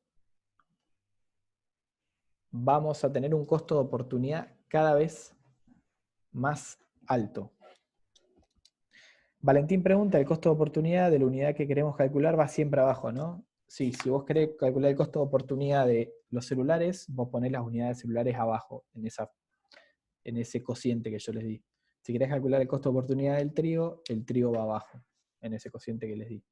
vamos a tener un costo de oportunidad cada vez más alto. Valentín pregunta, el costo de oportunidad de la unidad que queremos calcular va siempre abajo, ¿no? Sí, si vos querés calcular el costo de oportunidad de los celulares, vos ponés las unidades celulares abajo, en ese cociente que yo les di. Si querés calcular el costo de oportunidad del trigo, el trigo va abajo, en ese cociente que les di.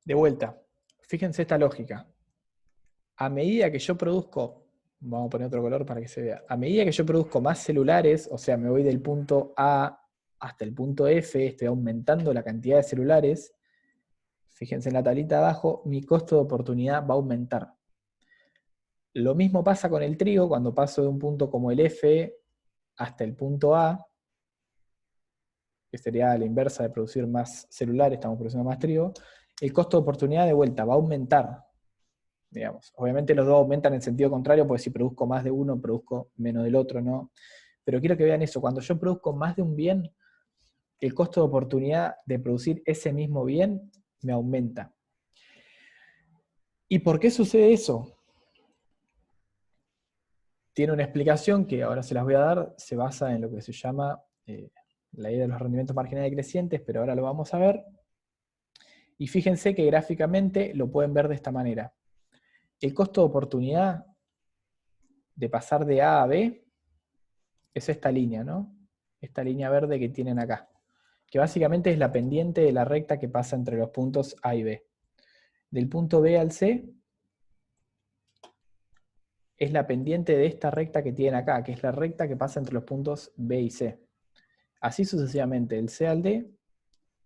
De vuelta, fíjense esta lógica. A medida que yo produzco, vamos a poner otro color para que se vea, a medida que yo produzco más celulares, o sea, me voy del punto A hasta el punto F, estoy aumentando la cantidad de celulares, fíjense en la tablita abajo, mi costo de oportunidad va a aumentar. Lo mismo pasa con el trigo, cuando paso de un punto como el F hasta el punto A, que sería la inversa de producir más celulares, estamos produciendo más trigo, el costo de oportunidad de vuelta va a aumentar. Digamos. Obviamente los dos aumentan en sentido contrario, porque si produzco más de uno, produzco menos del otro, ¿no? Pero quiero que vean eso, cuando yo produzco más de un bien, el costo de oportunidad de producir ese mismo bien me aumenta. ¿Y por qué sucede eso? Tiene una explicación que ahora se las voy a dar, se basa en lo que se llama la idea de los rendimientos marginales crecientes, pero ahora lo vamos a ver. Y fíjense que gráficamente lo pueden ver de esta manera. El costo de oportunidad de pasar de A a B es esta línea, ¿no? Esta línea verde que tienen acá, que básicamente es la pendiente de la recta que pasa entre los puntos A y B. Del punto B al C es la pendiente de esta recta que tienen acá, que es la recta que pasa entre los puntos B y C. Así sucesivamente, del C al D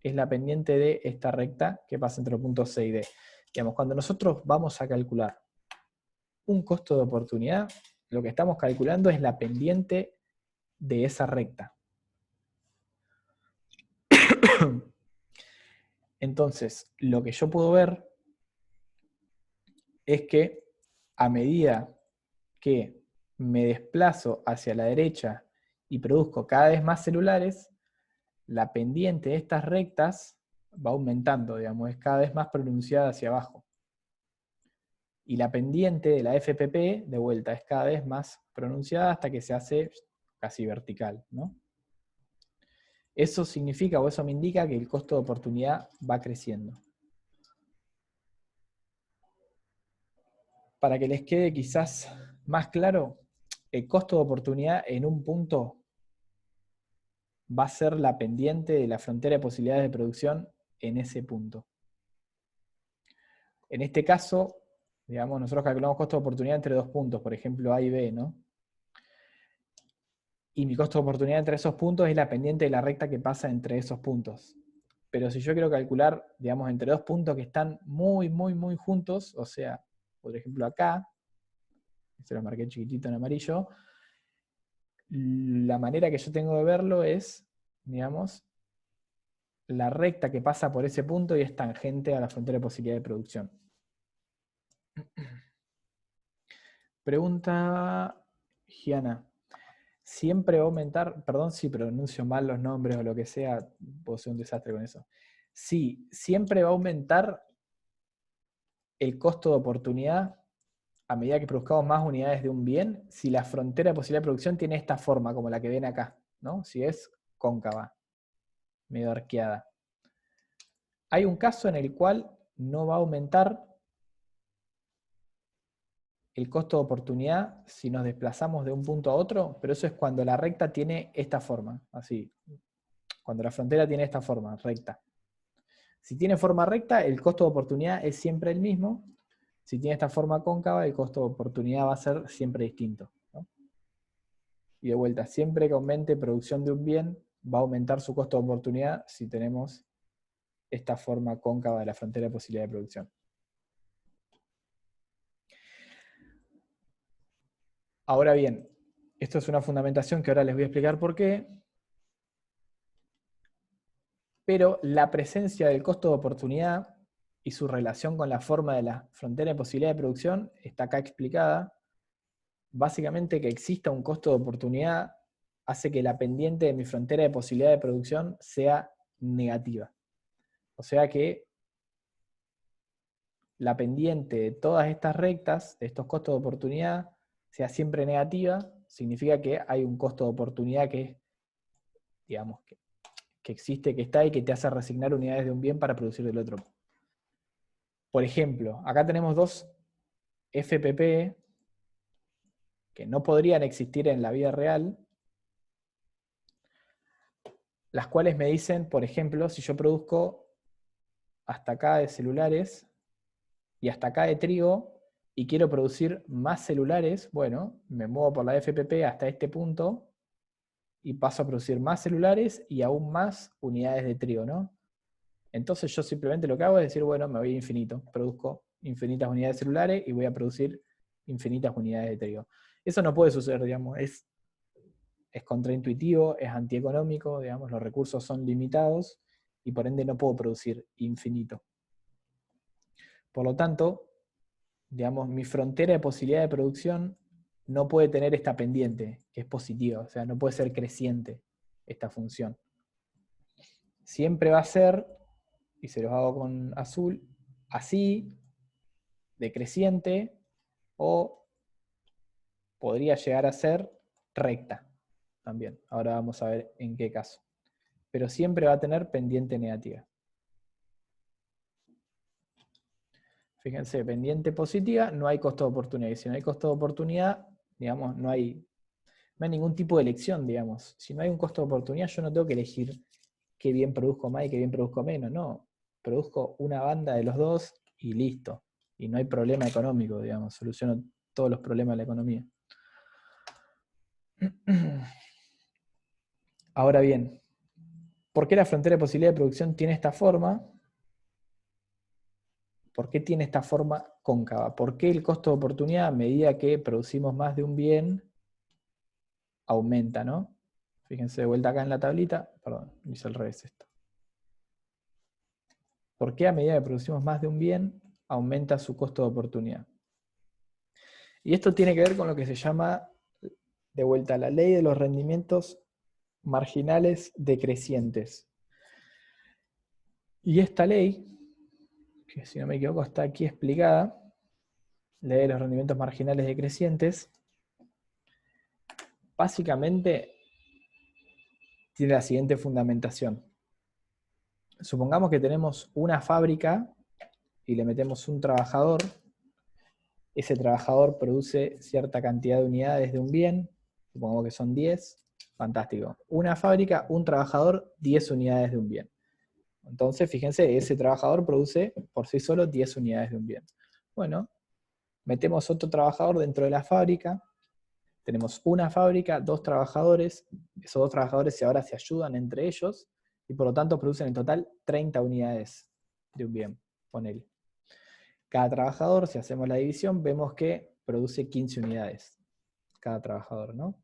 es la pendiente de esta recta que pasa entre los puntos C y D. Digamos, cuando nosotros vamos a calcular un costo de oportunidad, lo que estamos calculando es la pendiente de esa recta. Entonces, lo que yo puedo ver es que a medida que me desplazo hacia la derecha y produzco cada vez más celulares, la pendiente de estas rectas va aumentando, digamos, es cada vez más pronunciada hacia abajo. Y la pendiente de la FPP, de vuelta, es cada vez más pronunciada hasta que se hace casi vertical, ¿no? Eso significa o eso me indica que el costo de oportunidad va creciendo. Para que les quede quizás más claro, el costo de oportunidad en un punto va a ser la pendiente de la frontera de posibilidades de producción en ese punto. En este caso, digamos, nosotros calculamos costo de oportunidad entre dos puntos, por ejemplo A y B, ¿no? Y mi costo de oportunidad entre esos puntos es la pendiente de la recta que pasa entre esos puntos. Pero si yo quiero calcular, digamos, entre dos puntos que están muy, muy, muy juntos, o sea, por ejemplo acá, se lo marqué chiquitito en amarillo, la manera que yo tengo de verlo es, digamos, la recta que pasa por ese punto y es tangente a la frontera de posibilidad de producción. Pregunta Giana. Siempre va a aumentar, perdón si pronuncio mal los nombres o lo que sea, puedo ser un desastre con eso. Sí, siempre va a aumentar el costo de oportunidad a medida que produzcamos más unidades de un bien, si la frontera de posibilidad de producción tiene esta forma, como la que ven acá, ¿no? Si es cóncava, medio arqueada. Hay un caso en el cual no va a aumentar el costo de oportunidad si nos desplazamos de un punto a otro, pero eso es cuando la recta tiene esta forma, así. Cuando la frontera tiene esta forma, recta. Si tiene forma recta, el costo de oportunidad es siempre el mismo. Si tiene esta forma cóncava, el costo de oportunidad va a ser siempre distinto, ¿no? Y de vuelta, siempre que aumente producción de un bien, va a aumentar su costo de oportunidad si tenemos esta forma cóncava de la frontera de posibilidad de producción. Ahora bien, esto es una fundamentación que ahora les voy a explicar por qué, pero la presencia del costo de oportunidad y su relación con la forma de la frontera de posibilidad de producción está acá explicada. Básicamente, que exista un costo de oportunidad hace que la pendiente de mi frontera de posibilidad de producción sea negativa. O sea que la pendiente de todas estas rectas, de estos costos de oportunidad, sea siempre negativa, significa que hay un costo de oportunidad que, digamos, que existe, que está y que te hace reasignar unidades de un bien para producir del otro. Por ejemplo, acá tenemos dos FPP que no podrían existir en la vida real, las cuales me dicen, por ejemplo, si yo produzco hasta acá de celulares y hasta acá de trigo y quiero producir más celulares, bueno, me muevo por la FPP hasta este punto y paso a producir más celulares y aún más unidades de trigo, ¿no? Entonces yo simplemente lo que hago es decir, bueno, me voy a infinito, produzco infinitas unidades celulares y voy a producir infinitas unidades de trigo. Eso no puede suceder, digamos, es contraintuitivo, es antieconómico, digamos, los recursos son limitados y por ende no puedo producir infinito. Por lo tanto, digamos, mi frontera de posibilidad de producción no puede tener esta pendiente, que es positiva, o sea, no puede ser creciente esta función. Siempre va a ser, y se los hago con azul, así, decreciente, o podría llegar a ser recta también. Ahora vamos a ver en qué caso. Pero siempre va a tener pendiente negativa. Fíjense, pendiente positiva, no hay costo de oportunidad. Y si no hay costo de oportunidad, digamos, no hay ningún tipo de elección, digamos. Si no hay un costo de oportunidad, yo no tengo que elegir qué bien produzco más y qué bien produzco menos. No, produzco una banda de los dos y listo. Y no hay problema económico, digamos. Soluciono todos los problemas de la economía. Ahora bien, ¿por qué la frontera de posibilidad de producción tiene esta forma? ¿Por qué tiene esta forma cóncava? ¿Por qué el costo de oportunidad a medida que producimos más de un bien aumenta, ¿no? Fíjense de vuelta acá en la tablita, perdón, hice al revés esto. ¿Por qué a medida que producimos más de un bien aumenta su costo de oportunidad? Y esto tiene que ver con lo que se llama, de vuelta, la ley de los rendimientos marginales decrecientes. Y esta ley, que si no me equivoco está aquí explicada, ley de los rendimientos marginales decrecientes, básicamente tiene la siguiente fundamentación. Supongamos que tenemos una fábrica y le metemos un trabajador. Ese trabajador produce cierta cantidad de unidades de un bien, supongamos que son 10, fantástico. Una fábrica, un trabajador, 10 unidades de un bien. Entonces, fíjense, ese trabajador produce por sí solo 10 unidades de un bien. Bueno, metemos otro trabajador dentro de la fábrica, tenemos una fábrica, 2 trabajadores, esos 2 trabajadores ahora se ayudan entre ellos, y por lo tanto producen en total 30 unidades de un bien, ponele. Cada trabajador, si hacemos la división, vemos que produce 15 unidades cada trabajador, ¿no?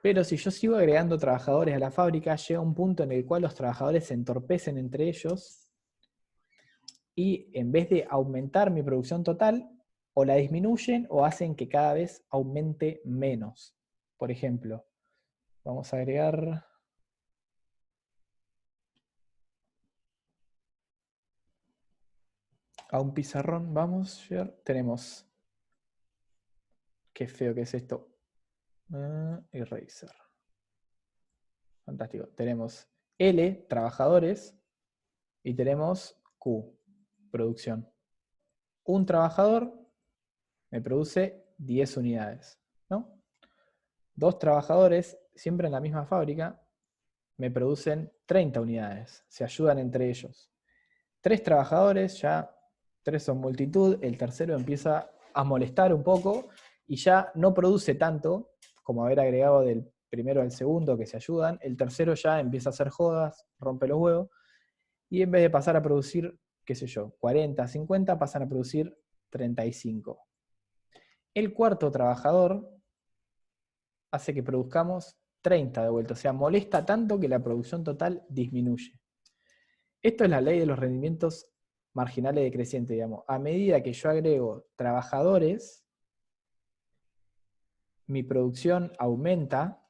Pero si yo sigo agregando trabajadores a la fábrica, llega un punto en el cual los trabajadores se entorpecen entre ellos y en vez de aumentar mi producción total, o la disminuyen o hacen que cada vez aumente menos. Por ejemplo, vamos a agregar... a un pizarrón, vamos, tenemos... Qué feo que es esto. Eraser. Fantástico. Tenemos L, trabajadores, y tenemos Q, producción. Un trabajador me produce 10 unidades, ¿no? 2 trabajadores, siempre en la misma fábrica, me producen 30 unidades. Se ayudan entre ellos. 3 trabajadores, ya 3 son multitud, el tercero empieza a molestar un poco y ya no produce tanto como haber agregado del primero al segundo que se ayudan. El tercero ya empieza a hacer jodas, rompe los huevos, y en vez de pasar a producir, qué sé yo, 40, 50, pasan a producir 35. El cuarto trabajador hace que produzcamos 30 de vuelta, o sea, molesta tanto que la producción total disminuye. Esto es la ley de los rendimientos marginales decrecientes, digamos. A medida que yo agrego trabajadores, mi producción aumenta,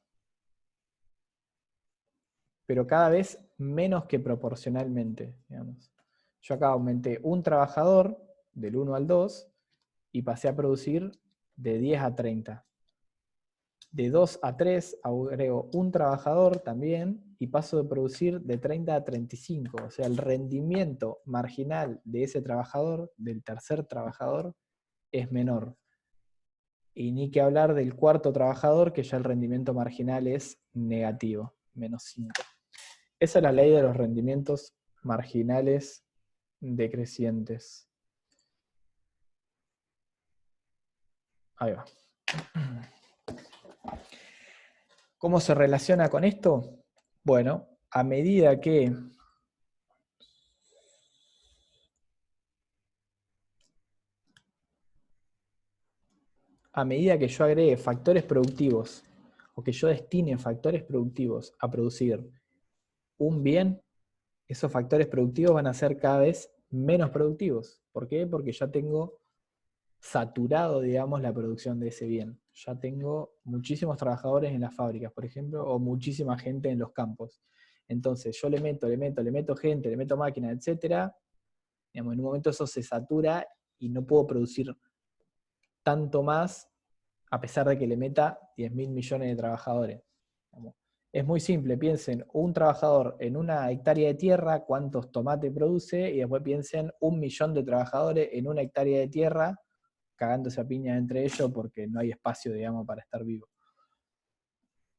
pero cada vez menos que proporcionalmente, digamos. Yo acá aumenté un trabajador del 1 al 2 y pasé a producir de 10 a 30. De 2 a 3 agrego un trabajador también y paso de producir de 30 a 35. O sea, el rendimiento marginal de ese trabajador, del tercer trabajador, es menor. Y ni que hablar del cuarto trabajador, que ya el rendimiento marginal es negativo, menos 5. Esa es la ley de los rendimientos marginales decrecientes. Ahí va. ¿Cómo se relaciona con esto? Bueno, a medida que yo agregue factores productivos o que yo destine factores productivos a producir un bien, esos factores productivos van a ser cada vez menos productivos. ¿Por qué? Porque ya tengo saturado, digamos, la producción de ese bien. Ya tengo muchísimos trabajadores en las fábricas, por ejemplo, o muchísima gente en los campos. Entonces yo le meto gente, le meto máquinas, etcétera. Digamos, en un momento eso se satura y no puedo producir tanto más a pesar de que le meta 10.000 millones de trabajadores. Es muy simple, piensen un trabajador en una hectárea de tierra, cuántos tomates produce, y después piensen 1.000.000 de trabajadores en una hectárea de tierra, cagándose a piñas entre ellos porque no hay espacio, digamos, para estar vivo.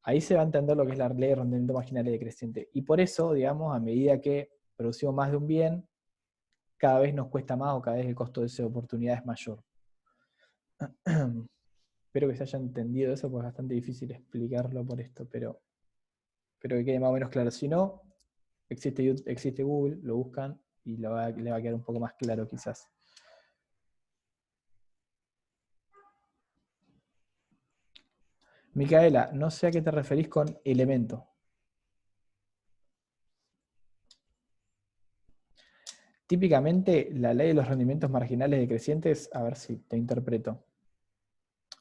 Ahí se va a entender lo que es la ley de rendimiento marginal decreciente. Y por eso, digamos, a medida que producimos más de un bien, cada vez nos cuesta más o cada vez el costo de esa oportunidad es mayor. Espero que se haya entendido eso, porque es bastante difícil explicarlo por esto, pero que quede más o menos claro. Si no, existe Google, lo buscan y le va a quedar un poco más claro quizás. Micaela, no sé a qué te referís con elemento. Típicamente, la ley de los rendimientos marginales decrecientes, a ver si te interpreto.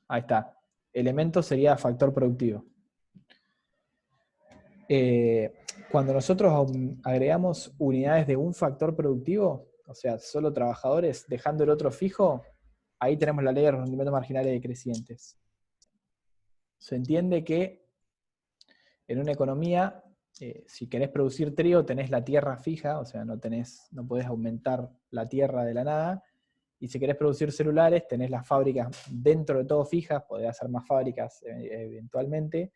Ahí está. Elemento sería factor productivo. Cuando nosotros agregamos unidades de un factor productivo, o sea, solo trabajadores, dejando el otro fijo, ahí tenemos la ley de los rendimientos marginales decrecientes. Se entiende que En una economía, si querés producir trigo, tenés la tierra fija, o sea, no podés aumentar la tierra de la nada. Y si querés producir celulares, tenés las fábricas dentro de todo fijas, podés hacer más fábricas eventualmente,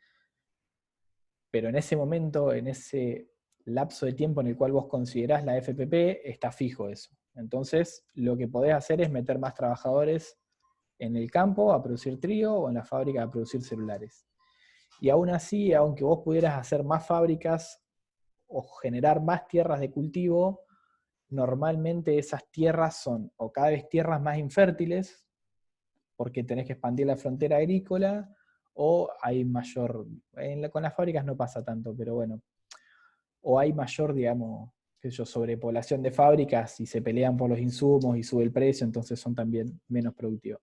pero en ese momento, en ese lapso de tiempo en el cual vos considerás la FPP, está fijo eso. Entonces, lo que podés hacer es meter más trabajadores en el campo a producir trigo o en la fábrica a producir celulares. Y aún así, aunque vos pudieras hacer más fábricas o generar más tierras de cultivo, normalmente esas tierras son o cada vez tierras más infértiles, porque tenés que expandir la frontera agrícola, o hay mayor, con las fábricas no pasa tanto, pero bueno, o hay mayor, digamos, qué sé yo, sobrepoblación de fábricas y se pelean por los insumos y sube el precio, entonces son también menos productivos.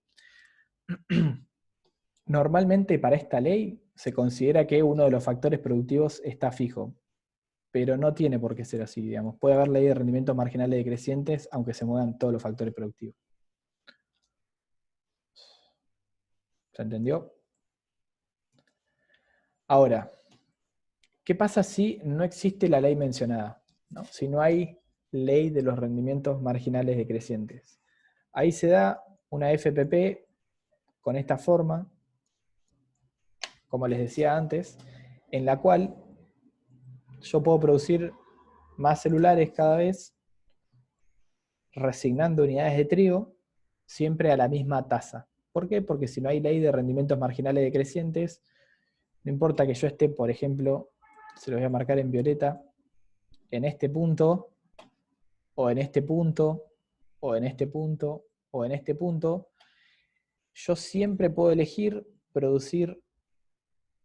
Normalmente para esta ley se considera que uno de los factores productivos está fijo, pero no tiene por qué ser así, digamos. Puede haber ley de rendimientos marginales decrecientes, aunque se muevan todos los factores productivos. ¿Se entendió? Ahora, ¿qué pasa si no existe la ley mencionada? ¿No? Si no hay ley de los rendimientos marginales decrecientes. Ahí se da una FPP con esta forma, como les decía antes, en la cual yo puedo producir más celulares cada vez, resignando unidades de trigo, siempre a la misma tasa. ¿Por qué? Porque si no hay ley de rendimientos marginales decrecientes, no importa que yo esté, por ejemplo, se los voy a marcar en violeta, en este punto, o en este punto, o en este punto, o en este punto, yo siempre puedo elegir producir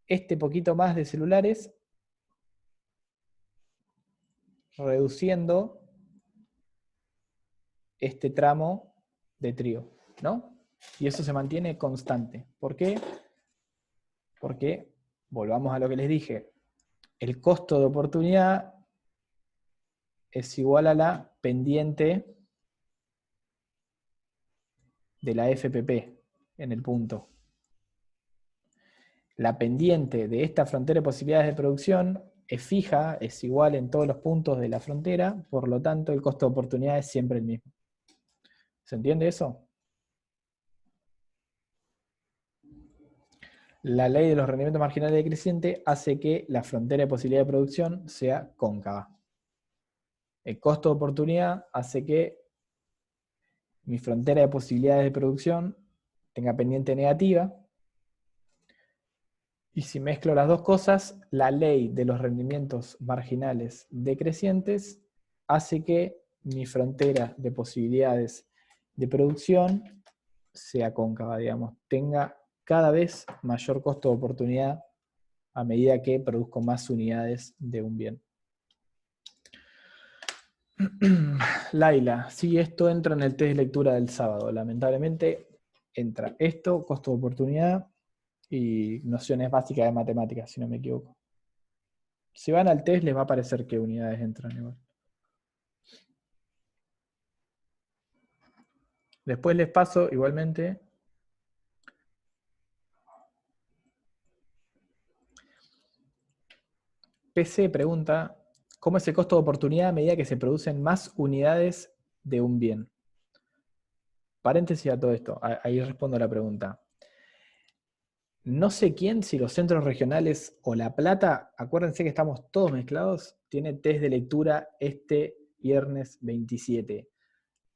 este poquito más de celulares, reduciendo este tramo de trigo, ¿no? Y eso se mantiene constante. ¿Por qué? Porque, volvamos a lo que les dije, el costo de oportunidad es igual a la pendiente de la FPP en el punto. La pendiente de esta frontera de posibilidades de producción es fija, es igual en todos los puntos de la frontera, por lo tanto el costo de oportunidad es siempre el mismo. ¿Se entiende eso? La ley de los rendimientos marginales decrecientes hace que la frontera de posibilidad de producción sea cóncava. El costo de oportunidad hace que mi frontera de posibilidades de producción tenga pendiente negativa. Y si mezclo las dos cosas, la ley de los rendimientos marginales decrecientes hace que mi frontera de posibilidades de producción sea cóncava, digamos, tenga cada vez mayor costo de oportunidad a medida que produzco más unidades de un bien. Laila, sí, esto entra en el test de lectura del sábado. Lamentablemente entra esto, costo de oportunidad y nociones básicas de matemáticas, si no me equivoco. Si van al test les va a aparecer qué unidades entran igual. Después les paso igualmente. PC pregunta, ¿cómo es el costo de oportunidad a medida que se producen más unidades de un bien? Paréntesis a todo esto, ahí respondo a la pregunta. No sé quién, si los centros regionales o La Plata, acuérdense que estamos todos mezclados, tiene test de lectura este viernes 27.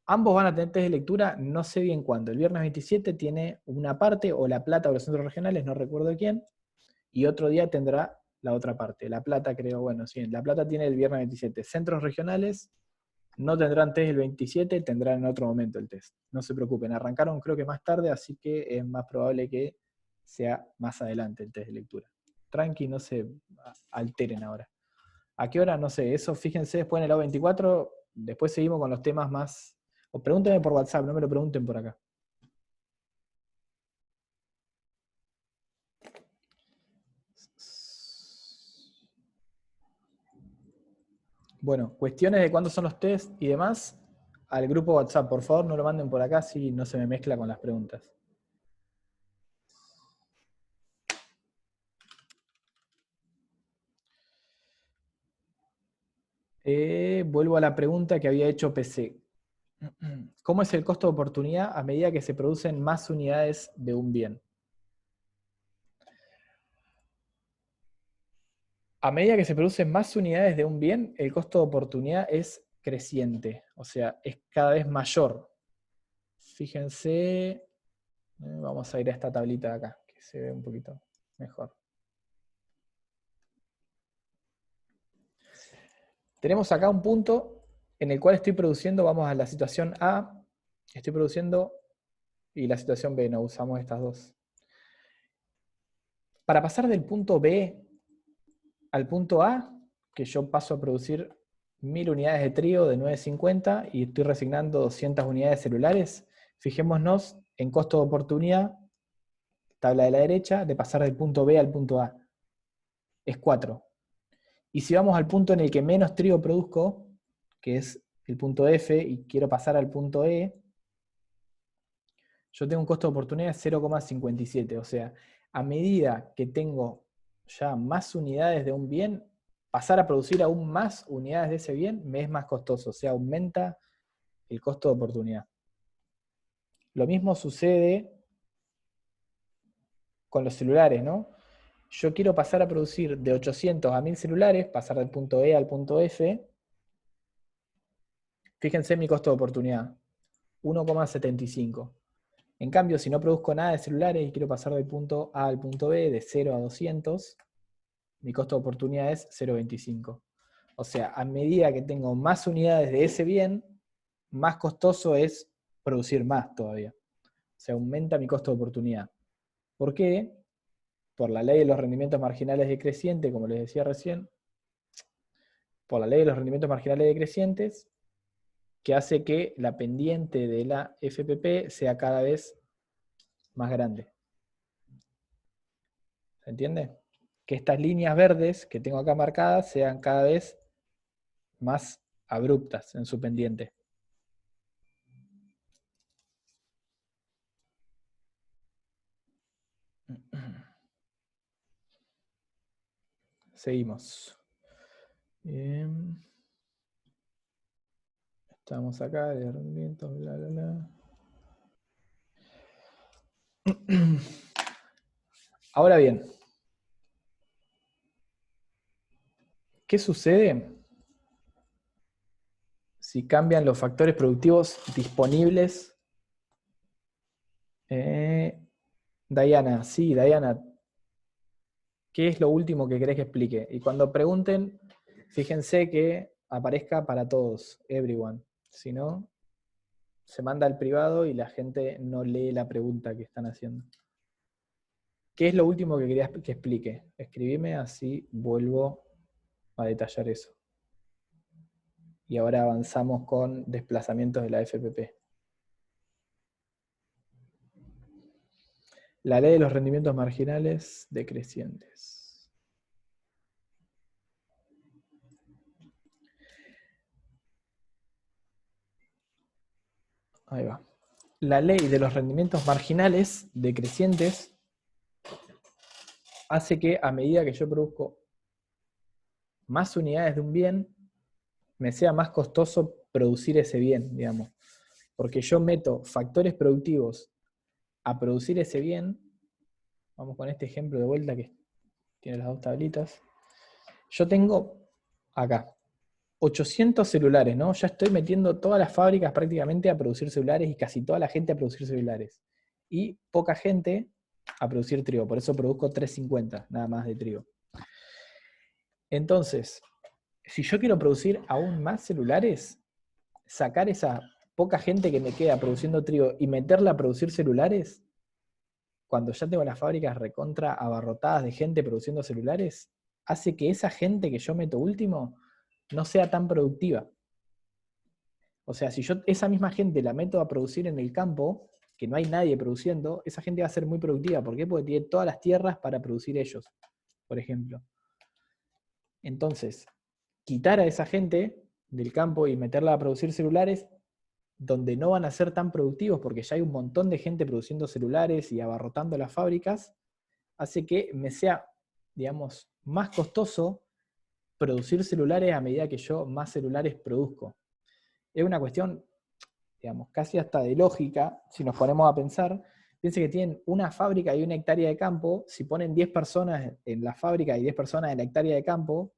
Ambos van a tener test de lectura, no sé bien cuándo. El viernes 27 tiene una parte, o La Plata o los centros regionales, no recuerdo quién, y otro día tendrá la otra parte. La Plata creo, bueno, sí, La Plata tiene el viernes 27. Centros regionales no tendrán test el 27, tendrán en otro momento el test. No se preocupen, arrancaron creo que más tarde, así que es más probable que sea más adelante el test de lectura. Tranqui, no se alteren ahora. ¿A qué hora? No sé, eso fíjense después en el O24, después seguimos con los temas más... O pregúntenme por WhatsApp, no me lo pregunten por acá. Bueno, cuestiones de cuándo son los test y demás, al grupo WhatsApp, por favor, no lo manden por acá si no se me mezcla con las preguntas. Vuelvo a la pregunta que había hecho PC. ¿Cómo es el costo de oportunidad a medida que se producen más unidades de un bien? A medida que se producen más unidades de un bien, el costo de oportunidad es creciente, o sea, es cada vez mayor. Fíjense, vamos a ir a esta tablita de acá, que se ve un poquito mejor. Tenemos acá un punto en el cual estoy produciendo, vamos a la situación A, estoy produciendo, y la situación B, no usamos estas dos. Para pasar del punto B al punto A, que yo paso a producir 1000 unidades de trigo de 950 y estoy resignando 200 unidades celulares, fijémonos en costo de oportunidad, tabla de la derecha, de pasar del punto B al punto A. Es 4. Y si vamos al punto en el que menos trigo produzco, que es el punto F, y quiero pasar al punto E, yo tengo un costo de oportunidad de 0,57. O sea, a medida que tengo ya más unidades de un bien, pasar a producir aún más unidades de ese bien me es más costoso. O sea, aumenta el costo de oportunidad. Lo mismo sucede con los celulares, ¿no? Yo quiero pasar a producir de 800 a 1000 celulares, pasar del punto E al punto F. Fíjense mi costo de oportunidad, 1,75. En cambio, si no produzco nada de celulares y quiero pasar del punto A al punto B, de 0 a 200, mi costo de oportunidad es 0,25. O sea, a medida que tengo más unidades de ese bien, más costoso es producir más todavía. O sea, aumenta mi costo de oportunidad. ¿Por qué? Por la ley de los rendimientos marginales decrecientes, como les decía recién, por la ley de los rendimientos marginales decrecientes, que hace que la pendiente de la FPP sea cada vez más grande. ¿Se entiende? Que estas líneas verdes que tengo acá marcadas sean cada vez más abruptas en su pendiente. Seguimos. Estamos acá, de rendimientos, bla, bla, bla. Ahora bien, ¿qué sucede si cambian los factores productivos disponibles? Diana, sí, Diana, ¿qué es lo último que querés que explique? Y cuando pregunten, fíjense que aparezca para todos, everyone. Si no, se manda al privado y la gente no lee la pregunta que están haciendo. ¿Qué es lo último que querías que explique? Escribime, así vuelvo a detallar eso. Y ahora avanzamos con desplazamientos de la FPP. La ley de los rendimientos marginales decrecientes. Ahí va. La ley de los rendimientos marginales decrecientes hace que a medida que yo produzco más unidades de un bien, me sea más costoso producir ese bien, digamos. Porque yo meto factores productivos a producir ese bien. Vamos con este ejemplo de vuelta que tiene las dos tablitas. Yo tengo acá 800 celulares, ¿no? Ya estoy metiendo todas las fábricas prácticamente a producir celulares y casi toda la gente a producir celulares. Y poca gente a producir trigo, por eso produzco 350 nada más de trigo. Entonces, si yo quiero producir aún más celulares, sacar esa poca gente que me queda produciendo trigo y meterla a producir celulares, cuando ya tengo las fábricas recontra abarrotadas de gente produciendo celulares, hace que esa gente que yo meto último no sea tan productiva. O sea, si yo esa misma gente la meto a producir en el campo, que no hay nadie produciendo, esa gente va a ser muy productiva. ¿Por qué? Porque tiene todas las tierras para producir ellos, por ejemplo. Entonces, quitar a esa gente del campo y meterla a producir celulares, donde no van a ser tan productivos porque ya hay un montón de gente produciendo celulares y abarrotando las fábricas, hace que me sea, digamos, más costoso producir celulares a medida que yo más celulares produzco. Es una cuestión, digamos, casi hasta de lógica, si nos ponemos a pensar. Piense que tienen una fábrica y una hectárea de campo. Si ponen 10 personas en la fábrica y 10 personas en la hectárea de campo,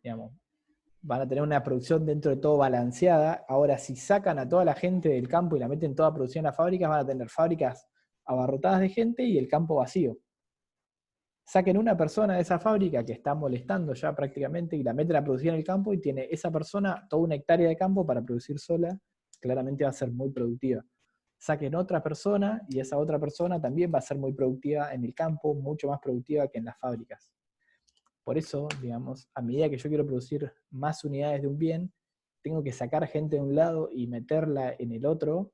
digamos, van a tener una producción dentro de todo balanceada. Ahora, si sacan a toda la gente del campo y la meten toda a producción en las fábricas, van a tener fábricas abarrotadas de gente y el campo vacío. Saquen una persona de esa fábrica que está molestando ya prácticamente y la meten a producir en el campo y tiene esa persona toda una hectárea de campo para producir sola, claramente va a ser muy productiva. Saquen otra persona y esa otra persona también va a ser muy productiva en el campo, mucho más productiva que en las fábricas. Por eso, digamos, a medida que yo quiero producir más unidades de un bien, tengo que sacar gente de un lado y meterla en el otro,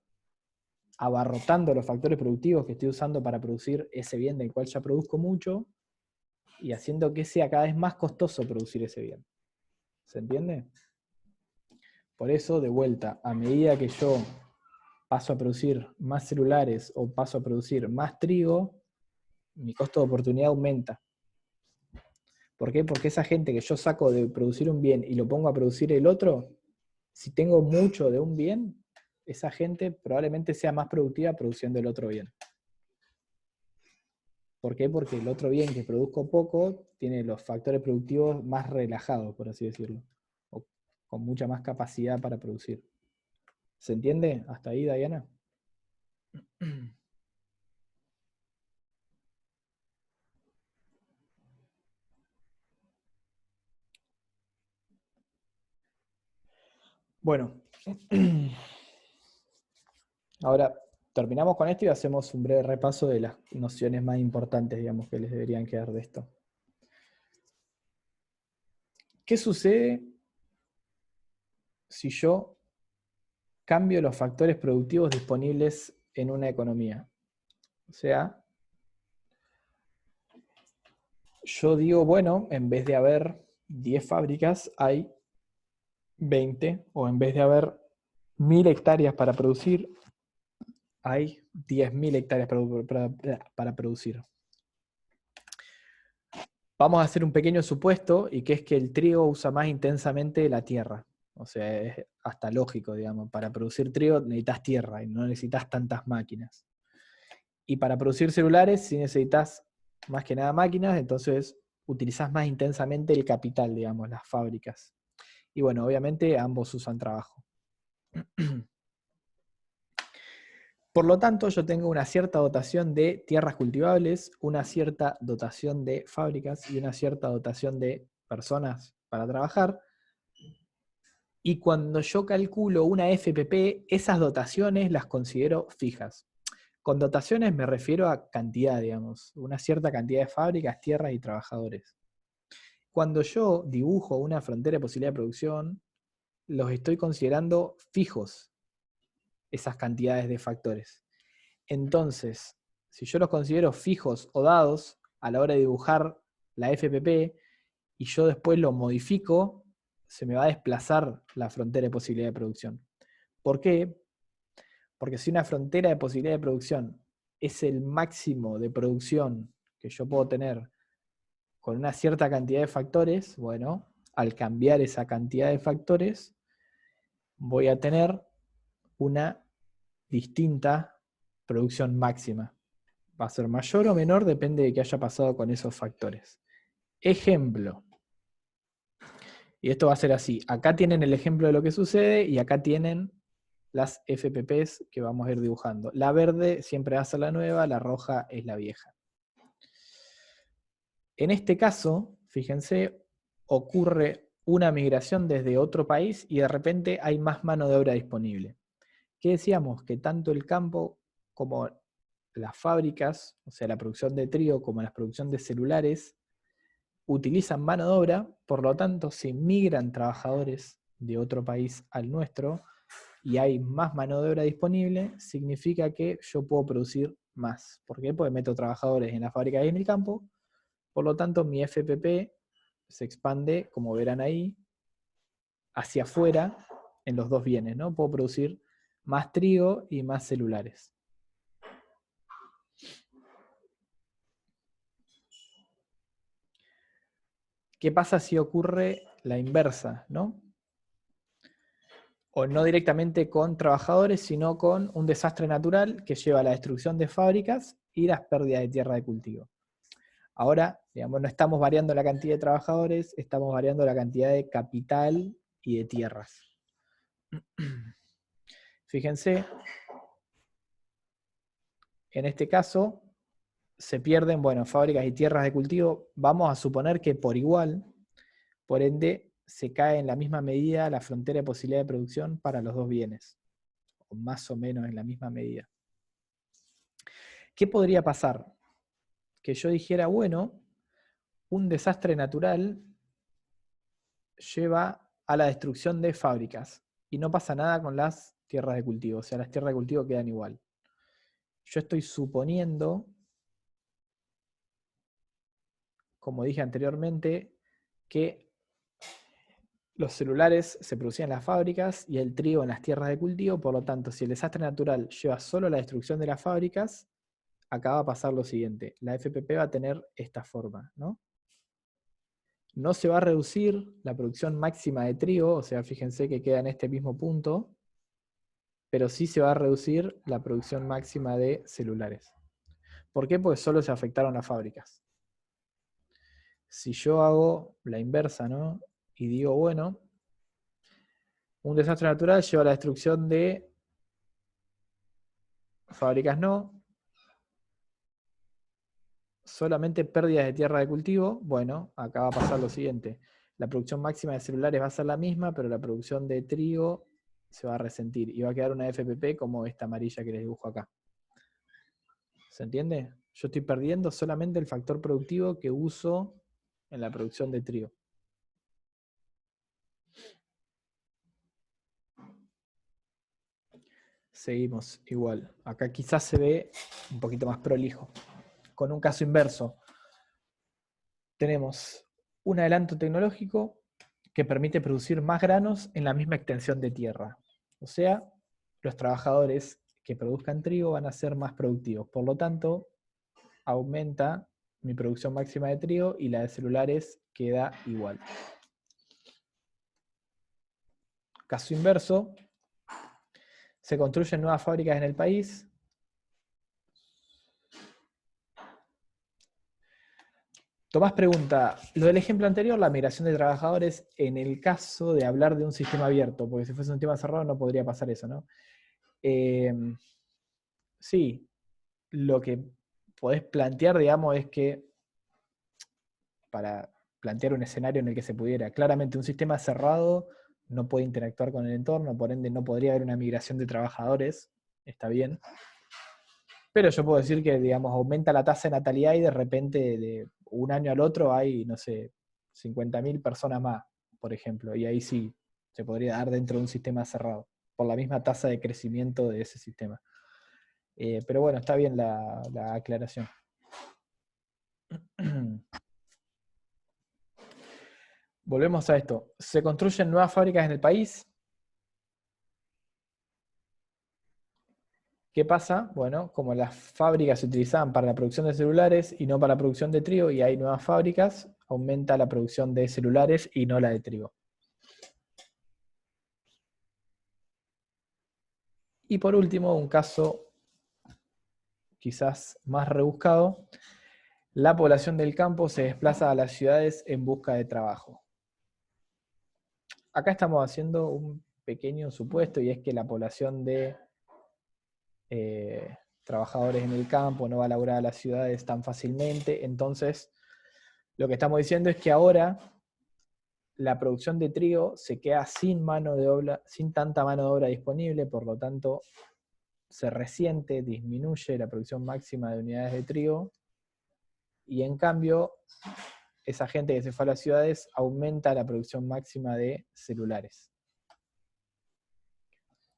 abarrotando los factores productivos que estoy usando para producir ese bien del cual ya produzco mucho, y haciendo que sea cada vez más costoso producir ese bien. ¿Se entiende? Por eso, de vuelta, a medida que yo paso a producir más celulares o paso a producir más trigo, mi costo de oportunidad aumenta. ¿Por qué? Porque esa gente que yo saco de producir un bien y lo pongo a producir el otro, si tengo mucho de un bien, esa gente probablemente sea más productiva produciendo el otro bien. ¿Por qué? Porque el otro bien que produzco poco tiene los factores productivos más relajados, por así decirlo, o con mucha más capacidad para producir. ¿Se entiende hasta ahí, Diana? Bueno, ahora terminamos con esto y hacemos un breve repaso de las nociones más importantes, digamos, que les deberían quedar de esto. ¿Qué sucede si yo cambio los factores productivos disponibles en una economía? O sea, yo digo, bueno, en vez de haber 10 fábricas, hay 20, o en vez de haber 1000 hectáreas para producir, hay 10.000 hectáreas para producir. Vamos a hacer un pequeño supuesto, y que es que el trigo usa más intensamente la tierra. O sea, es hasta lógico, digamos. Para producir trigo necesitas tierra y no necesitas tantas máquinas. Y para producir celulares, si necesitas más que nada máquinas, entonces utilizás más intensamente el capital, digamos, las fábricas. Y bueno, obviamente ambos usan trabajo. Por lo tanto, yo tengo una cierta dotación de tierras cultivables, una cierta dotación de fábricas y una cierta dotación de personas para trabajar. Y cuando yo calculo una FPP, esas dotaciones las considero fijas. Con dotaciones me refiero a cantidad, digamos, una cierta cantidad de fábricas, tierras y trabajadores. Cuando yo dibujo una frontera de posibilidad de producción, los estoy considerando fijos, esas cantidades de factores. Entonces, si yo los considero fijos o dados a la hora de dibujar la FPP y yo después lo modifico, se me va a desplazar la frontera de posibilidad de producción. ¿Por qué? Porque si una frontera de posibilidad de producción es el máximo de producción que yo puedo tener con una cierta cantidad de factores, bueno, al cambiar esa cantidad de factores, voy a tener una distinta producción máxima. Va a ser mayor o menor, depende de qué haya pasado con esos factores. Ejemplo. Y esto va a ser así. Acá tienen el ejemplo de lo que sucede y acá tienen las FPPs que vamos a ir dibujando. La verde siempre va a ser la nueva, la roja es la vieja. En este caso, fíjense, ocurre una migración desde otro país y de repente hay más mano de obra disponible. ¿Qué decíamos? Que tanto el campo como las fábricas, o sea, la producción de trigo como la producción de celulares, utilizan mano de obra, por lo tanto, si migran trabajadores de otro país al nuestro y hay más mano de obra disponible, significa que yo puedo producir más. ¿Por qué? Porque meto trabajadores en la fábrica y en el campo, por lo tanto, mi FPP se expande, como verán ahí, hacia afuera en los dos bienes, ¿no? Puedo producir más trigo y más celulares. ¿Qué pasa si ocurre la inversa, ¿no? O no directamente con trabajadores, sino con un desastre natural que lleva a la destrucción de fábricas y las pérdidas de tierra de cultivo. Ahora, digamos, no estamos variando la cantidad de trabajadores, estamos variando la cantidad de capital y de tierras. Fíjense, en este caso se pierden, bueno, fábricas y tierras de cultivo. Vamos a suponer que por igual, por ende, se cae en la misma medida la frontera de posibilidad de producción para los dos bienes, o más o menos en la misma medida. ¿Qué podría pasar? Que yo dijera, bueno, un desastre natural lleva a la destrucción de fábricas y no pasa nada con las tierras de cultivo, o sea, las tierras de cultivo quedan igual. Yo estoy suponiendo, como dije anteriormente, que los celulares se producían en las fábricas y el trigo en las tierras de cultivo, por lo tanto, si el desastre natural lleva solo a la destrucción de las fábricas, acá va a pasar lo siguiente, la FPP va a tener esta forma, ¿no? No se va a reducir la producción máxima de trigo, o sea, fíjense que queda en este mismo punto, pero sí se va a reducir la producción máxima de celulares. ¿Por qué? Porque solo se afectaron las fábricas. Si yo hago la inversa, ¿no? Y digo, bueno, un desastre natural lleva a la destrucción de fábricas no, solamente pérdidas de tierra de cultivo, bueno, acá va a pasar lo siguiente. La producción máxima de celulares va a ser la misma, pero la producción de trigo se va a resentir y va a quedar una FPP como esta amarilla que les dibujo acá. ¿Se entiende? Yo estoy perdiendo solamente el factor productivo que uso en la producción de trigo. Seguimos igual. Acá quizás se ve un poquito más prolijo. Con un caso inverso. Tenemos un adelanto tecnológico que permite producir más granos en la misma extensión de tierra. O sea, los trabajadores que produzcan trigo van a ser más productivos. Por lo tanto, aumenta mi producción máxima de trigo y la de celulares queda igual. Caso inverso, se construyen nuevas fábricas en el país. Tomás pregunta, lo del ejemplo anterior, la migración de trabajadores, en el caso de hablar de un sistema abierto, porque si fuese un tema cerrado no podría pasar eso, ¿no? Sí, lo que podés plantear, digamos, es que para plantear un escenario en el que se pudiera, claramente un sistema cerrado no puede interactuar con el entorno, por ende no podría haber una migración de trabajadores, está bien. Pero yo puedo decir que, digamos, aumenta la tasa de natalidad y de repente de un año al otro hay, no sé, 50.000 personas más, por ejemplo, y ahí sí se podría dar dentro de un sistema cerrado, por la misma tasa de crecimiento de ese sistema. Pero bueno, está bien la aclaración. Volvemos a esto. ¿Se construyen nuevas fábricas en el país? ¿Qué pasa? Bueno, como las fábricas se utilizaban para la producción de celulares y no para la producción de trigo, y hay nuevas fábricas, aumenta la producción de celulares y no la de trigo. Y por último, un caso quizás más rebuscado, la población del campo se desplaza a las ciudades en busca de trabajo. Acá estamos haciendo un pequeño supuesto, y es que la población de trabajadores en el campo no va a laburar a las ciudades tan fácilmente. Entonces, lo que estamos diciendo es que ahora la producción de trigo se queda sin mano de obra, sin tanta mano de obra disponible, por lo tanto se resiente, disminuye la producción máxima de unidades de trigo, y en cambio esa gente que se fue a las ciudades aumenta la producción máxima de celulares.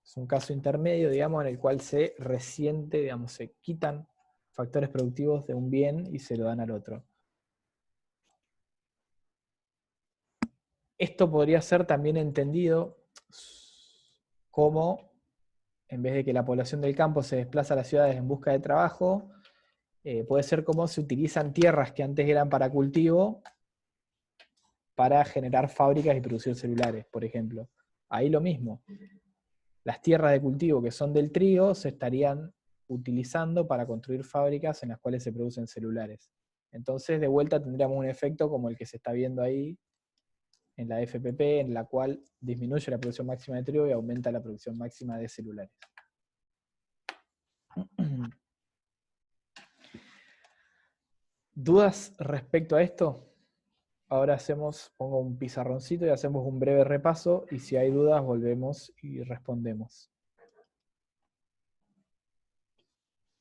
Es un caso intermedio, digamos, en el cual se resiente, digamos, se quitan factores productivos de un bien y se lo dan al otro. Esto podría ser también entendido como, en vez de que la población del campo se desplaza a las ciudades en busca de trabajo, puede ser como se utilizan tierras que antes eran para cultivo para generar fábricas y producir celulares, por ejemplo. Ahí lo mismo. Las tierras de cultivo que son del trigo se estarían utilizando para construir fábricas en las cuales se producen celulares. Entonces, de vuelta tendríamos un efecto como el que se está viendo ahí en la FPP, en la cual disminuye la producción máxima de trigo y aumenta la producción máxima de celulares. ¿Dudas respecto a esto? Ahora pongo un pizarroncito y hacemos un breve repaso, y si hay dudas volvemos y respondemos.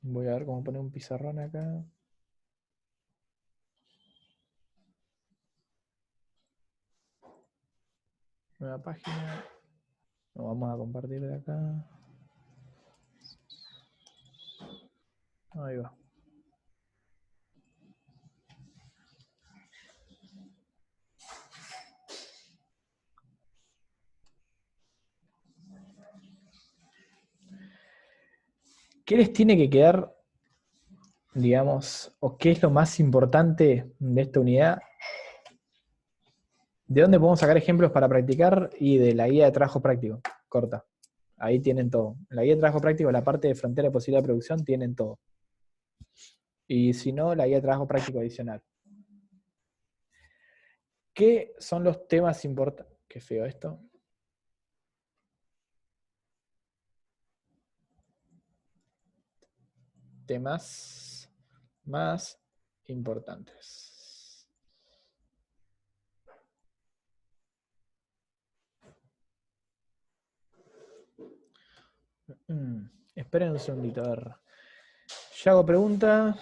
Voy a ver cómo poner un pizarrón acá. Nueva página. Lo vamos a compartir de acá. Ahí va. ¿Qué les tiene que quedar, digamos, o qué es lo más importante de esta unidad? ¿De dónde podemos sacar ejemplos para practicar? Y de la guía de trabajo práctico, corta. Ahí tienen todo. En la guía de trabajo práctico, la parte de frontera de posibilidad de producción, tienen todo. Y si no, la guía de trabajo práctico adicional. ¿Qué son los temas importantes? Qué feo esto. Temas más importantes. Esperen un segundito, a ver. Yago pregunta,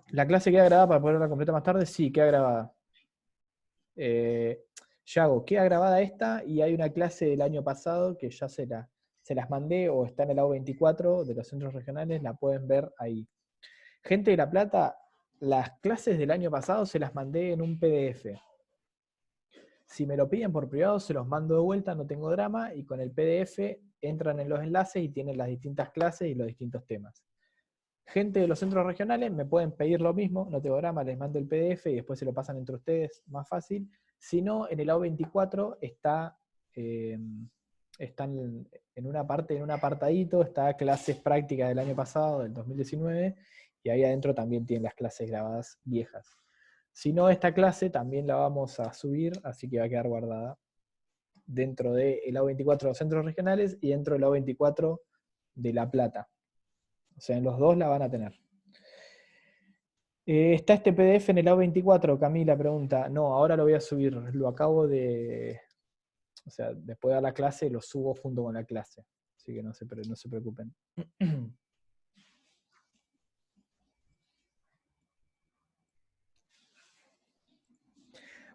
¿la clase queda grabada para poderla completar más tarde? Sí, queda grabada. Yago, queda grabada esta, y hay una clase del año pasado que ya se las mandé, o está en el AU24 de los centros regionales, la pueden ver ahí. Gente de La Plata, las clases del año pasado se las mandé en un PDF. Si me lo piden por privado, se los mando de vuelta, no tengo drama, y con el PDF entran en los enlaces y tienen las distintas clases y los distintos temas. Gente de los centros regionales me pueden pedir lo mismo, no tengo drama, les mando el PDF y después se lo pasan entre ustedes, más fácil. Si no, en el AU24 están en una parte, en un apartadito, está clases prácticas del año pasado, del 2019, y ahí adentro también tienen las clases grabadas viejas. Si no, esta clase también la vamos a subir, así que va a quedar guardada dentro del AU24 de los centros regionales y dentro del AU24 de La Plata. O sea, en los dos la van a tener. ¿Está este PDF en el AU24? Camila pregunta. No, ahora lo voy a subir. Lo acabo de... O sea, después de dar la clase, lo subo junto con la clase. Así que no se preocupen.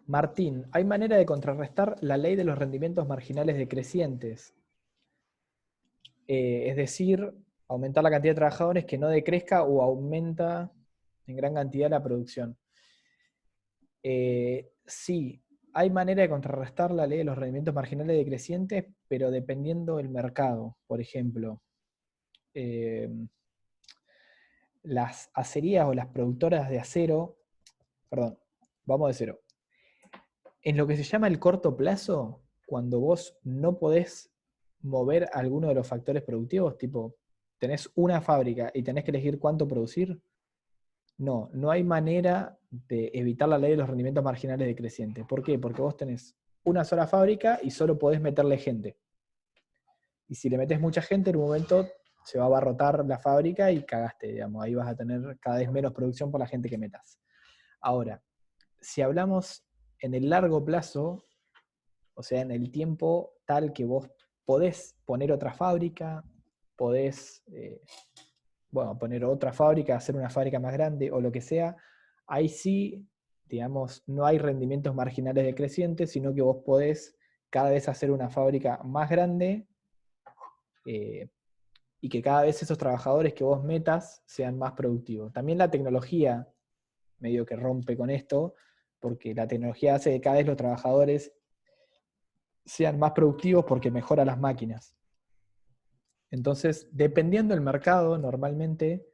Martín, ¿hay manera de contrarrestar la ley de los rendimientos marginales decrecientes? Es decir, aumentar la cantidad de trabajadores que no decrezca o aumenta en gran cantidad la producción. Sí, hay manera de contrarrestar la ley de los rendimientos marginales decrecientes, pero dependiendo del mercado. Por ejemplo, las acerías o las productoras de acero, perdón, vamos de cero. En lo que se llama el corto plazo, cuando vos no podés mover alguno de los factores productivos, tipo, tenés una fábrica y tenés que elegir cuánto producir, no hay manera de evitar la ley de los rendimientos marginales decrecientes. ¿Por qué? Porque vos tenés una sola fábrica y solo podés meterle gente. Y si le metés mucha gente, en un momento se va a abarrotar la fábrica y cagaste, digamos. Ahí vas a tener cada vez menos producción por la gente que metas. Ahora, si hablamos en el largo plazo, o sea, en el tiempo tal que vos podés poner otra fábrica, podés poner otra fábrica, hacer una fábrica más grande o lo que sea, ahí sí, digamos, no hay rendimientos marginales decrecientes, sino que vos podés cada vez hacer una fábrica más grande y que cada vez esos trabajadores que vos metas sean más productivos. También la tecnología medio que rompe con esto, porque la tecnología hace que cada vez los trabajadores sean más productivos porque mejora las máquinas. Entonces, dependiendo del mercado, normalmente,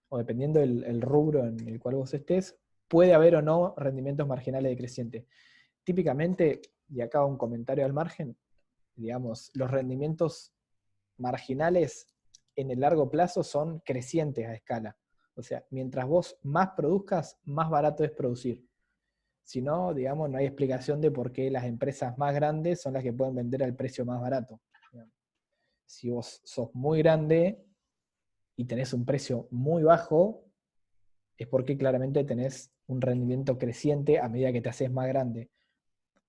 o dependiendo del rubro en el cual vos estés, puede haber o no rendimientos marginales decrecientes. típicamente, y acá un comentario al margen, digamos, los rendimientos marginales en el largo plazo son crecientes a escala. O sea, mientras vos más produzcas, más barato es producir. Si no, digamos, no hay explicación de por qué las empresas más grandes son las que pueden vender al precio más barato. Si vos sos muy grande y tenés un precio muy bajo, es porque claramente tenés un rendimiento creciente a medida que te haces más grande.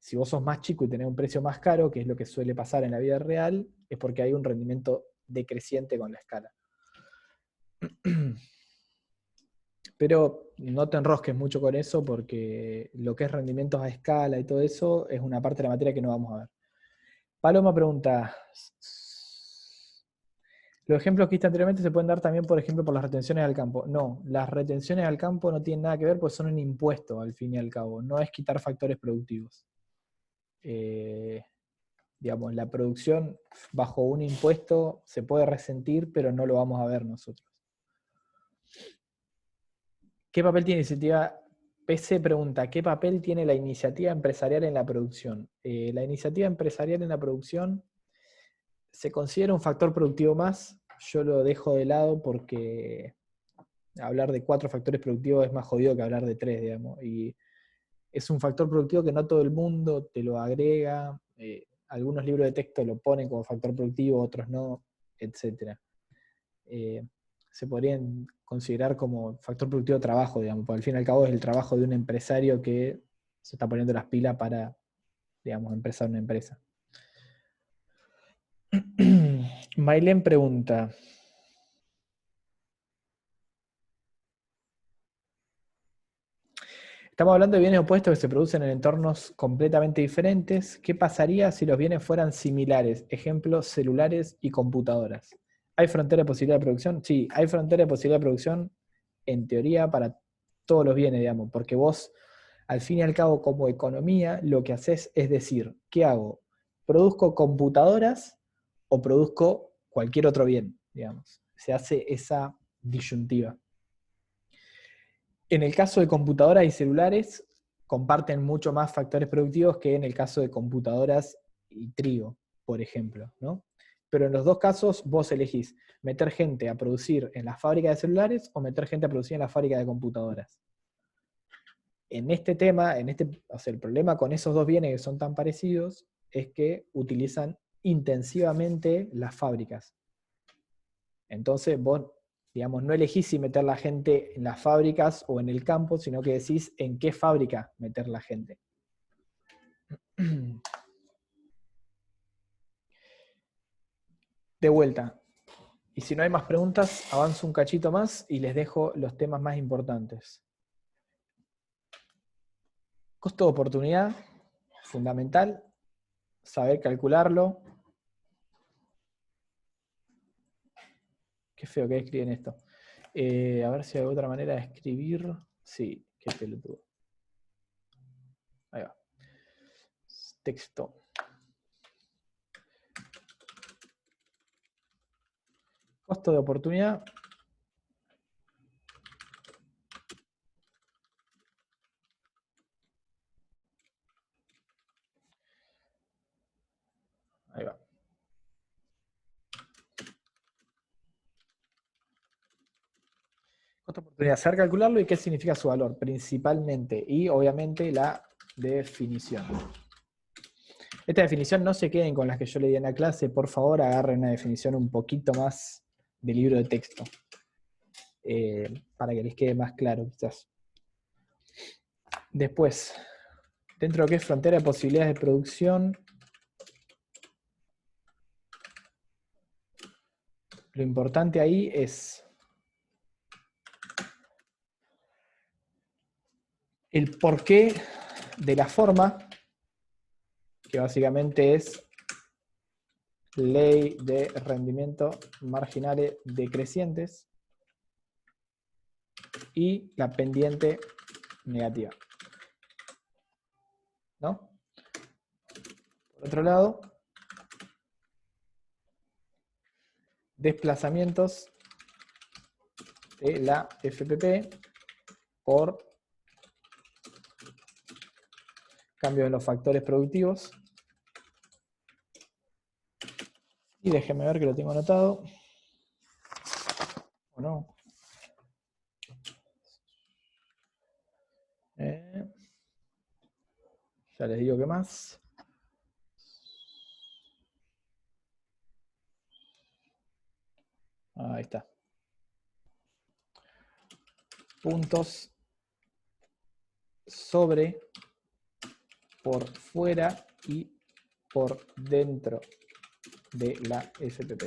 Si vos sos más chico y tenés un precio más caro, que es lo que suele pasar en la vida real, es porque hay un rendimiento decreciente con la escala. Pero no te enrosques mucho con eso porque lo que es rendimientos a escala y todo eso es una parte de la materia que no vamos a ver. Paloma pregunta, ¿los ejemplos que hice anteriormente se pueden dar también, por ejemplo, por las retenciones al campo? No, las retenciones al campo no tienen nada que ver porque son un impuesto al fin y al cabo, no es quitar factores productivos. Digamos, la producción bajo un impuesto se puede resentir, pero no lo vamos a ver nosotros. ¿Qué papel tiene iniciativa? PC pregunta, ¿qué papel tiene la iniciativa empresarial en la producción? La iniciativa empresarial en la producción se considera un factor productivo más. Yo lo dejo de lado porque hablar de 4 factores productivos es más jodido que hablar de 3, digamos. Y es un factor productivo que no todo el mundo te lo agrega. Algunos libros de texto lo ponen como factor productivo, otros no, etc. Se podrían considerar como factor productivo de trabajo, digamos, porque al fin y al cabo es el trabajo de un empresario que se está poniendo las pilas para, digamos, empezar una empresa. Mailén pregunta. Estamos hablando de bienes opuestos que se producen en entornos completamente diferentes. ¿Qué pasaría si los bienes fueran similares? Ejemplo, celulares y computadoras. ¿Hay frontera de posibilidad de producción? Sí, hay frontera de posibilidad de producción en teoría para todos los bienes, digamos, porque vos, al fin y al cabo, como economía, lo que haces es decir, ¿qué hago? ¿Produzco computadoras o produzco cualquier otro bien? Digamos, se hace esa disyuntiva. En el caso de computadoras y celulares, comparten mucho más factores productivos que en el caso de computadoras y trigo, por ejemplo, ¿no? Pero en los dos casos vos elegís meter gente a producir en la fábrica de celulares o meter gente a producir en la fábrica de computadoras. En este tema, o sea, el problema con esos dos bienes que son tan parecidos es que utilizan intensivamente las fábricas. Entonces vos, digamos, no elegís si meter la gente en las fábricas o en el campo, sino que decís en qué fábrica meter la gente. De vuelta. Y si no hay más preguntas, avanzo un cachito más y les dejo los temas más importantes. Costo de oportunidad, fundamental, saber calcularlo. Qué feo que escriben esto. A ver si hay otra manera de escribir. Sí, qué pelotudo. Ahí va. Texto. Costo de oportunidad. Ahí va. Costo de oportunidad, saber calcularlo y qué significa su valor, principalmente. Y obviamente la definición. Esta definición no se queden con las que yo le di en la clase, por favor agarren una definición un poquito más de libro de texto. Para que les quede más claro quizás. Después, dentro de lo que es frontera de posibilidades de producción, lo importante ahí es el porqué de la forma, que básicamente es ley de rendimiento marginales decrecientes, y la pendiente negativa. ¿No? Por otro lado, desplazamientos de la FPP por Cambio en los factores productivos. Y déjenme ver que lo tengo anotado. ¿O no? Ya les digo qué más. Ahí está. Puntos sobre, por fuera y por dentro de la FPP.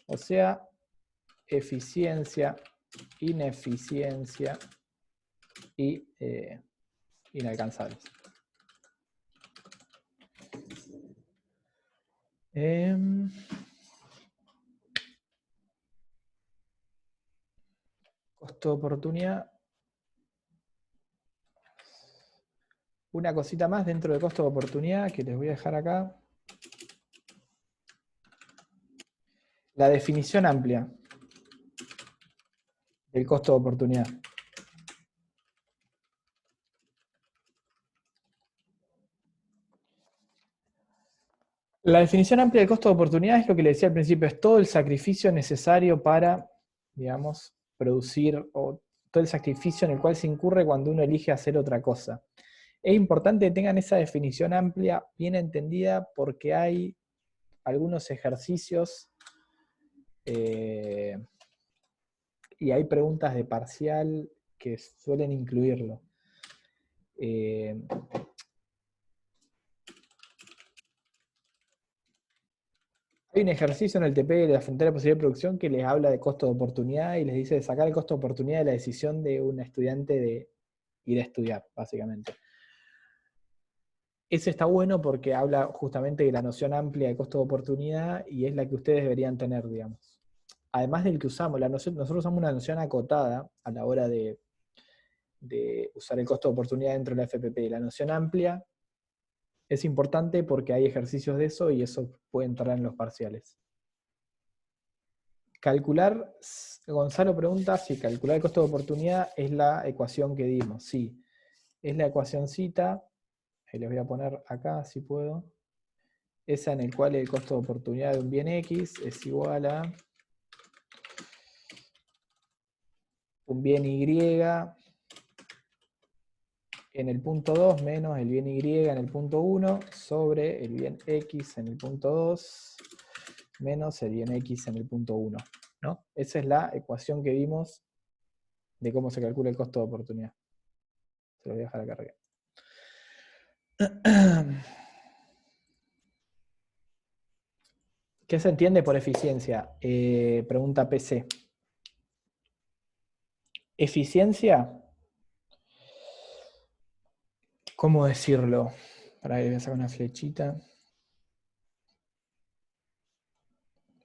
O sea, eficiencia, ineficiencia y inalcanzables. Costo de oportunidad. Una cosita más dentro de costo de oportunidad que les voy a dejar acá. La definición amplia del costo de oportunidad. La definición amplia del costo de oportunidad es lo que le decía al principio, es todo el sacrificio necesario para, digamos, producir, o todo el sacrificio en el cual se incurre cuando uno elige hacer otra cosa. Es importante que tengan esa definición amplia, bien entendida, porque hay algunos ejercicios y hay preguntas de parcial que suelen incluirlo. Hay un ejercicio en el TP de la frontera de posibilidad de producción que les habla de costo de oportunidad y les dice de sacar el costo de oportunidad de la decisión de un estudiante de ir a estudiar, básicamente. Ese está bueno porque habla justamente de la noción amplia de costo de oportunidad y es la que ustedes deberían tener, digamos. Además del que usamos, nosotros usamos una noción acotada a la hora de usar el costo de oportunidad dentro de la FPP. La noción amplia es importante porque hay ejercicios de eso y eso puede entrar en los parciales. Calcular, Gonzalo pregunta si calcular el costo de oportunidad es la ecuación que dimos. Sí, es la ecuacióncita, ahí les voy a poner acá si puedo, esa en el cual el costo de oportunidad de un bien X es igual a un bien Y en el punto 2 menos el bien Y en el punto 1 sobre el bien X en el punto 2 menos el bien X en el punto 1. ¿No? Esa es la ecuación que vimos de cómo se calcula el costo de oportunidad. Se lo voy a dejar acá arriba. ¿Qué se entiende por eficiencia? Pregunta PC. Eficiencia, ¿cómo decirlo? Para que voy a sacar una flechita.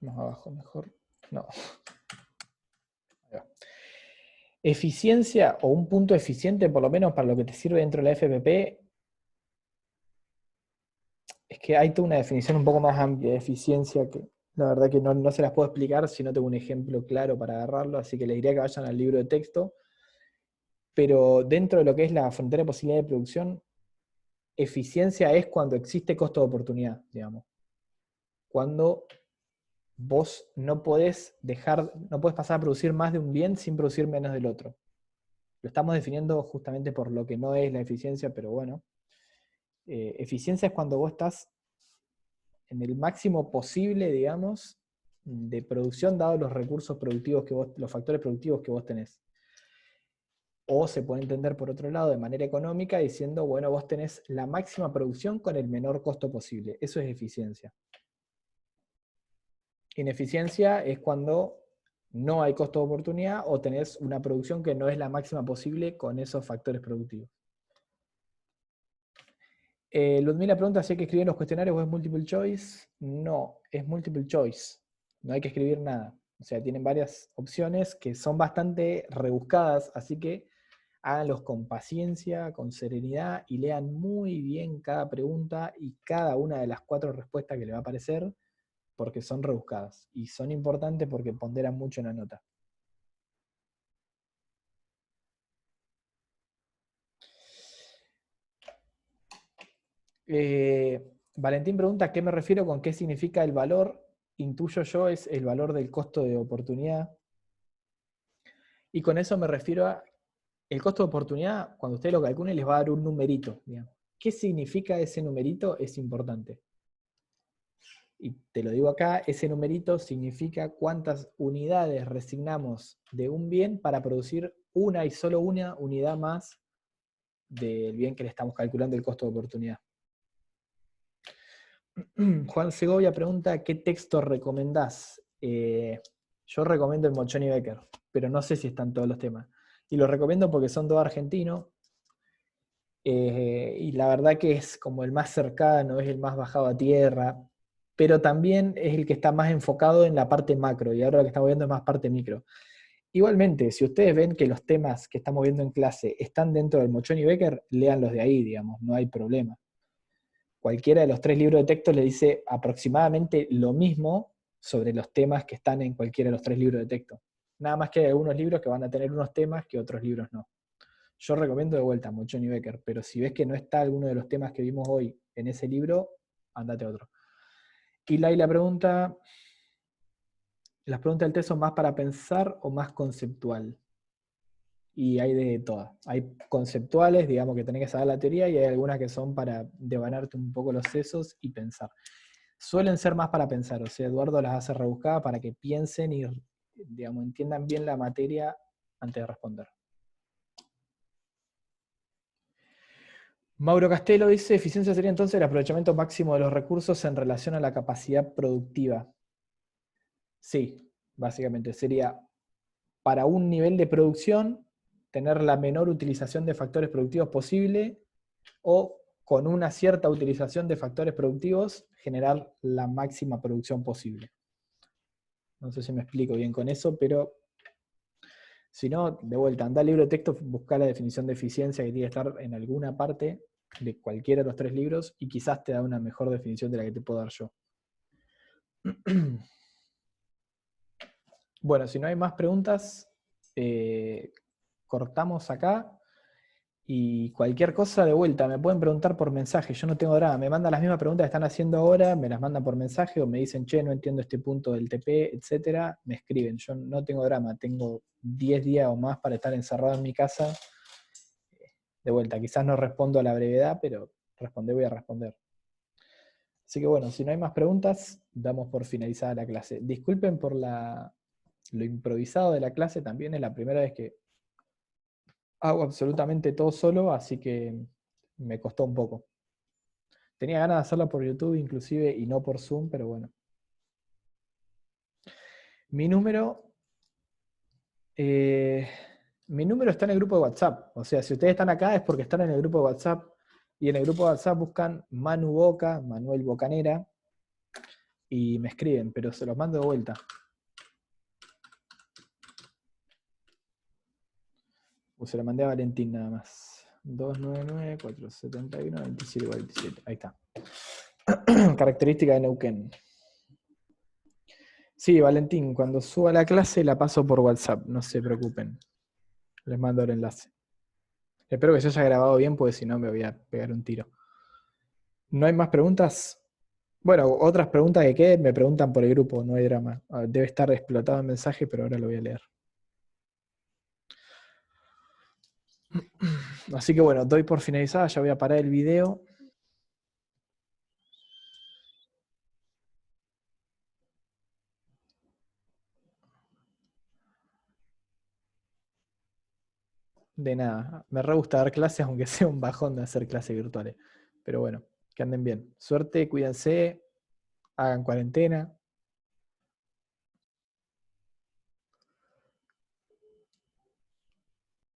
Más abajo mejor. No. Ahí va. Eficiencia o un punto eficiente, por lo menos para lo que te sirve dentro de la FPP, es que hay toda una definición un poco más amplia de eficiencia que la verdad que no se las puedo explicar si no tengo un ejemplo claro para agarrarlo, así que les diría que vayan al libro de texto. Pero dentro de lo que es la frontera de posibilidad de producción, eficiencia es cuando existe costo de oportunidad, digamos. Cuando vos no podés pasar a producir más de un bien sin producir menos del otro. Lo estamos definiendo justamente por lo que no es la eficiencia, pero bueno. Eficiencia es cuando vos estás en el máximo posible, digamos, de producción, dados los recursos productivos los factores productivos que vos tenés. O se puede entender por otro lado de manera económica diciendo, bueno, vos tenés la máxima producción con el menor costo posible. Eso es eficiencia. Ineficiencia es cuando no hay costo de oportunidad o tenés una producción que no es la máxima posible con esos factores productivos. Ludmila pregunta si hay que escribir los cuestionarios o es multiple choice. No, es multiple choice. No hay que escribir nada. O sea, tienen varias opciones que son bastante rebuscadas, así que háganlos con paciencia, con serenidad y lean muy bien cada pregunta y cada una de las 4 respuestas que le va a aparecer, porque son rebuscadas y son importantes porque ponderan mucho en la nota. Valentín pregunta, ¿a qué me refiero con qué significa el valor? Intuyo yo es el valor del costo de oportunidad. Y con eso me refiero a el costo de oportunidad, cuando ustedes lo calculen, les va a dar un numerito. Digamos. ¿Qué significa ese numerito? Es importante. Y te lo digo acá, ese numerito significa cuántas unidades resignamos de un bien para producir una y solo una unidad más del bien que le estamos calculando el costo de oportunidad. Juan Segovia pregunta, ¿qué texto recomendás? Yo recomiendo el Mochoni Becker, pero no sé si están todos los temas. Y lo recomiendo porque son todos argentinos, y la verdad que es como el más cercano, es el más bajado a tierra, pero también es el que está más enfocado en la parte macro, y ahora lo que estamos viendo es más parte micro. Igualmente, si ustedes ven que los temas que estamos viendo en clase están dentro del Mochoni Becker, léanlos de ahí, digamos, no hay problema. Cualquiera de los 3 libros de texto le dice aproximadamente lo mismo sobre los temas que están en cualquiera de los 3 libros de texto. Nada más que hay algunos libros que van a tener unos temas que otros libros no. Yo recomiendo de vuelta Mochoni Becker, pero si ves que no está alguno de los temas que vimos hoy en ese libro, andate a otro. Y Laila pregunta, ¿las preguntas del test son más para pensar o más conceptual? Y hay de todas. Hay conceptuales, digamos que tenés que saber la teoría, y hay algunas que son para devanarte un poco los sesos y pensar. Suelen ser más para pensar, o sea, Eduardo las hace rebuscadas para que piensen y, digamos, entiendan bien la materia antes de responder. Mauro Castelo dice, eficiencia sería entonces el aprovechamiento máximo de los recursos en relación a la capacidad productiva. Sí, básicamente sería para un nivel de producción tener la menor utilización de factores productivos posible, o con una cierta utilización de factores productivos generar la máxima producción posible. No sé si me explico bien con eso, pero si no, de vuelta, anda al libro de texto, busca la definición de eficiencia que tiene que estar en alguna parte de cualquiera de los 3 libros, y quizás te da una mejor definición de la que te puedo dar yo. Bueno, si no hay más preguntas, cortamos acá. Y cualquier cosa de vuelta, me pueden preguntar por mensaje, yo no tengo drama, me mandan las mismas preguntas que están haciendo ahora, me las mandan por mensaje o me dicen, che, no entiendo este punto del TP, etcétera, me escriben, yo no tengo drama, tengo 10 días o más para estar encerrado en mi casa. De vuelta, quizás no respondo a la brevedad, pero responder voy a responder. Así que bueno, si no hay más preguntas, damos por finalizada la clase. Disculpen por lo improvisado de la clase, también es la primera vez que hago absolutamente todo solo, así que me costó un poco. Tenía ganas de hacerlo por YouTube inclusive y no por Zoom, pero bueno. Mi número, eh, mi número está en el grupo de WhatsApp. O sea, si ustedes están acá es porque están en el grupo de WhatsApp. Y en el grupo de WhatsApp buscan Manu Boca, Manuel Bocanera, y me escriben, pero se los mando de vuelta. O se lo mandé a Valentín nada más. 299-471-2747. Ahí está. Característica de Neuquén. Sí, Valentín, cuando suba la clase la paso por WhatsApp, no se preocupen. Les mando el enlace. Espero que se haya grabado bien, porque si no me voy a pegar un tiro. ¿No hay más preguntas? Bueno, otras preguntas que queden me preguntan por el grupo, no hay drama. Debe estar explotado el mensaje, pero ahora lo voy a leer. Así que bueno, doy por finalizada, ya voy a parar el video. De nada, me re gusta dar clases, aunque sea un bajón de hacer clases virtuales. Pero bueno, que anden bien. Suerte, cuídense, hagan cuarentena.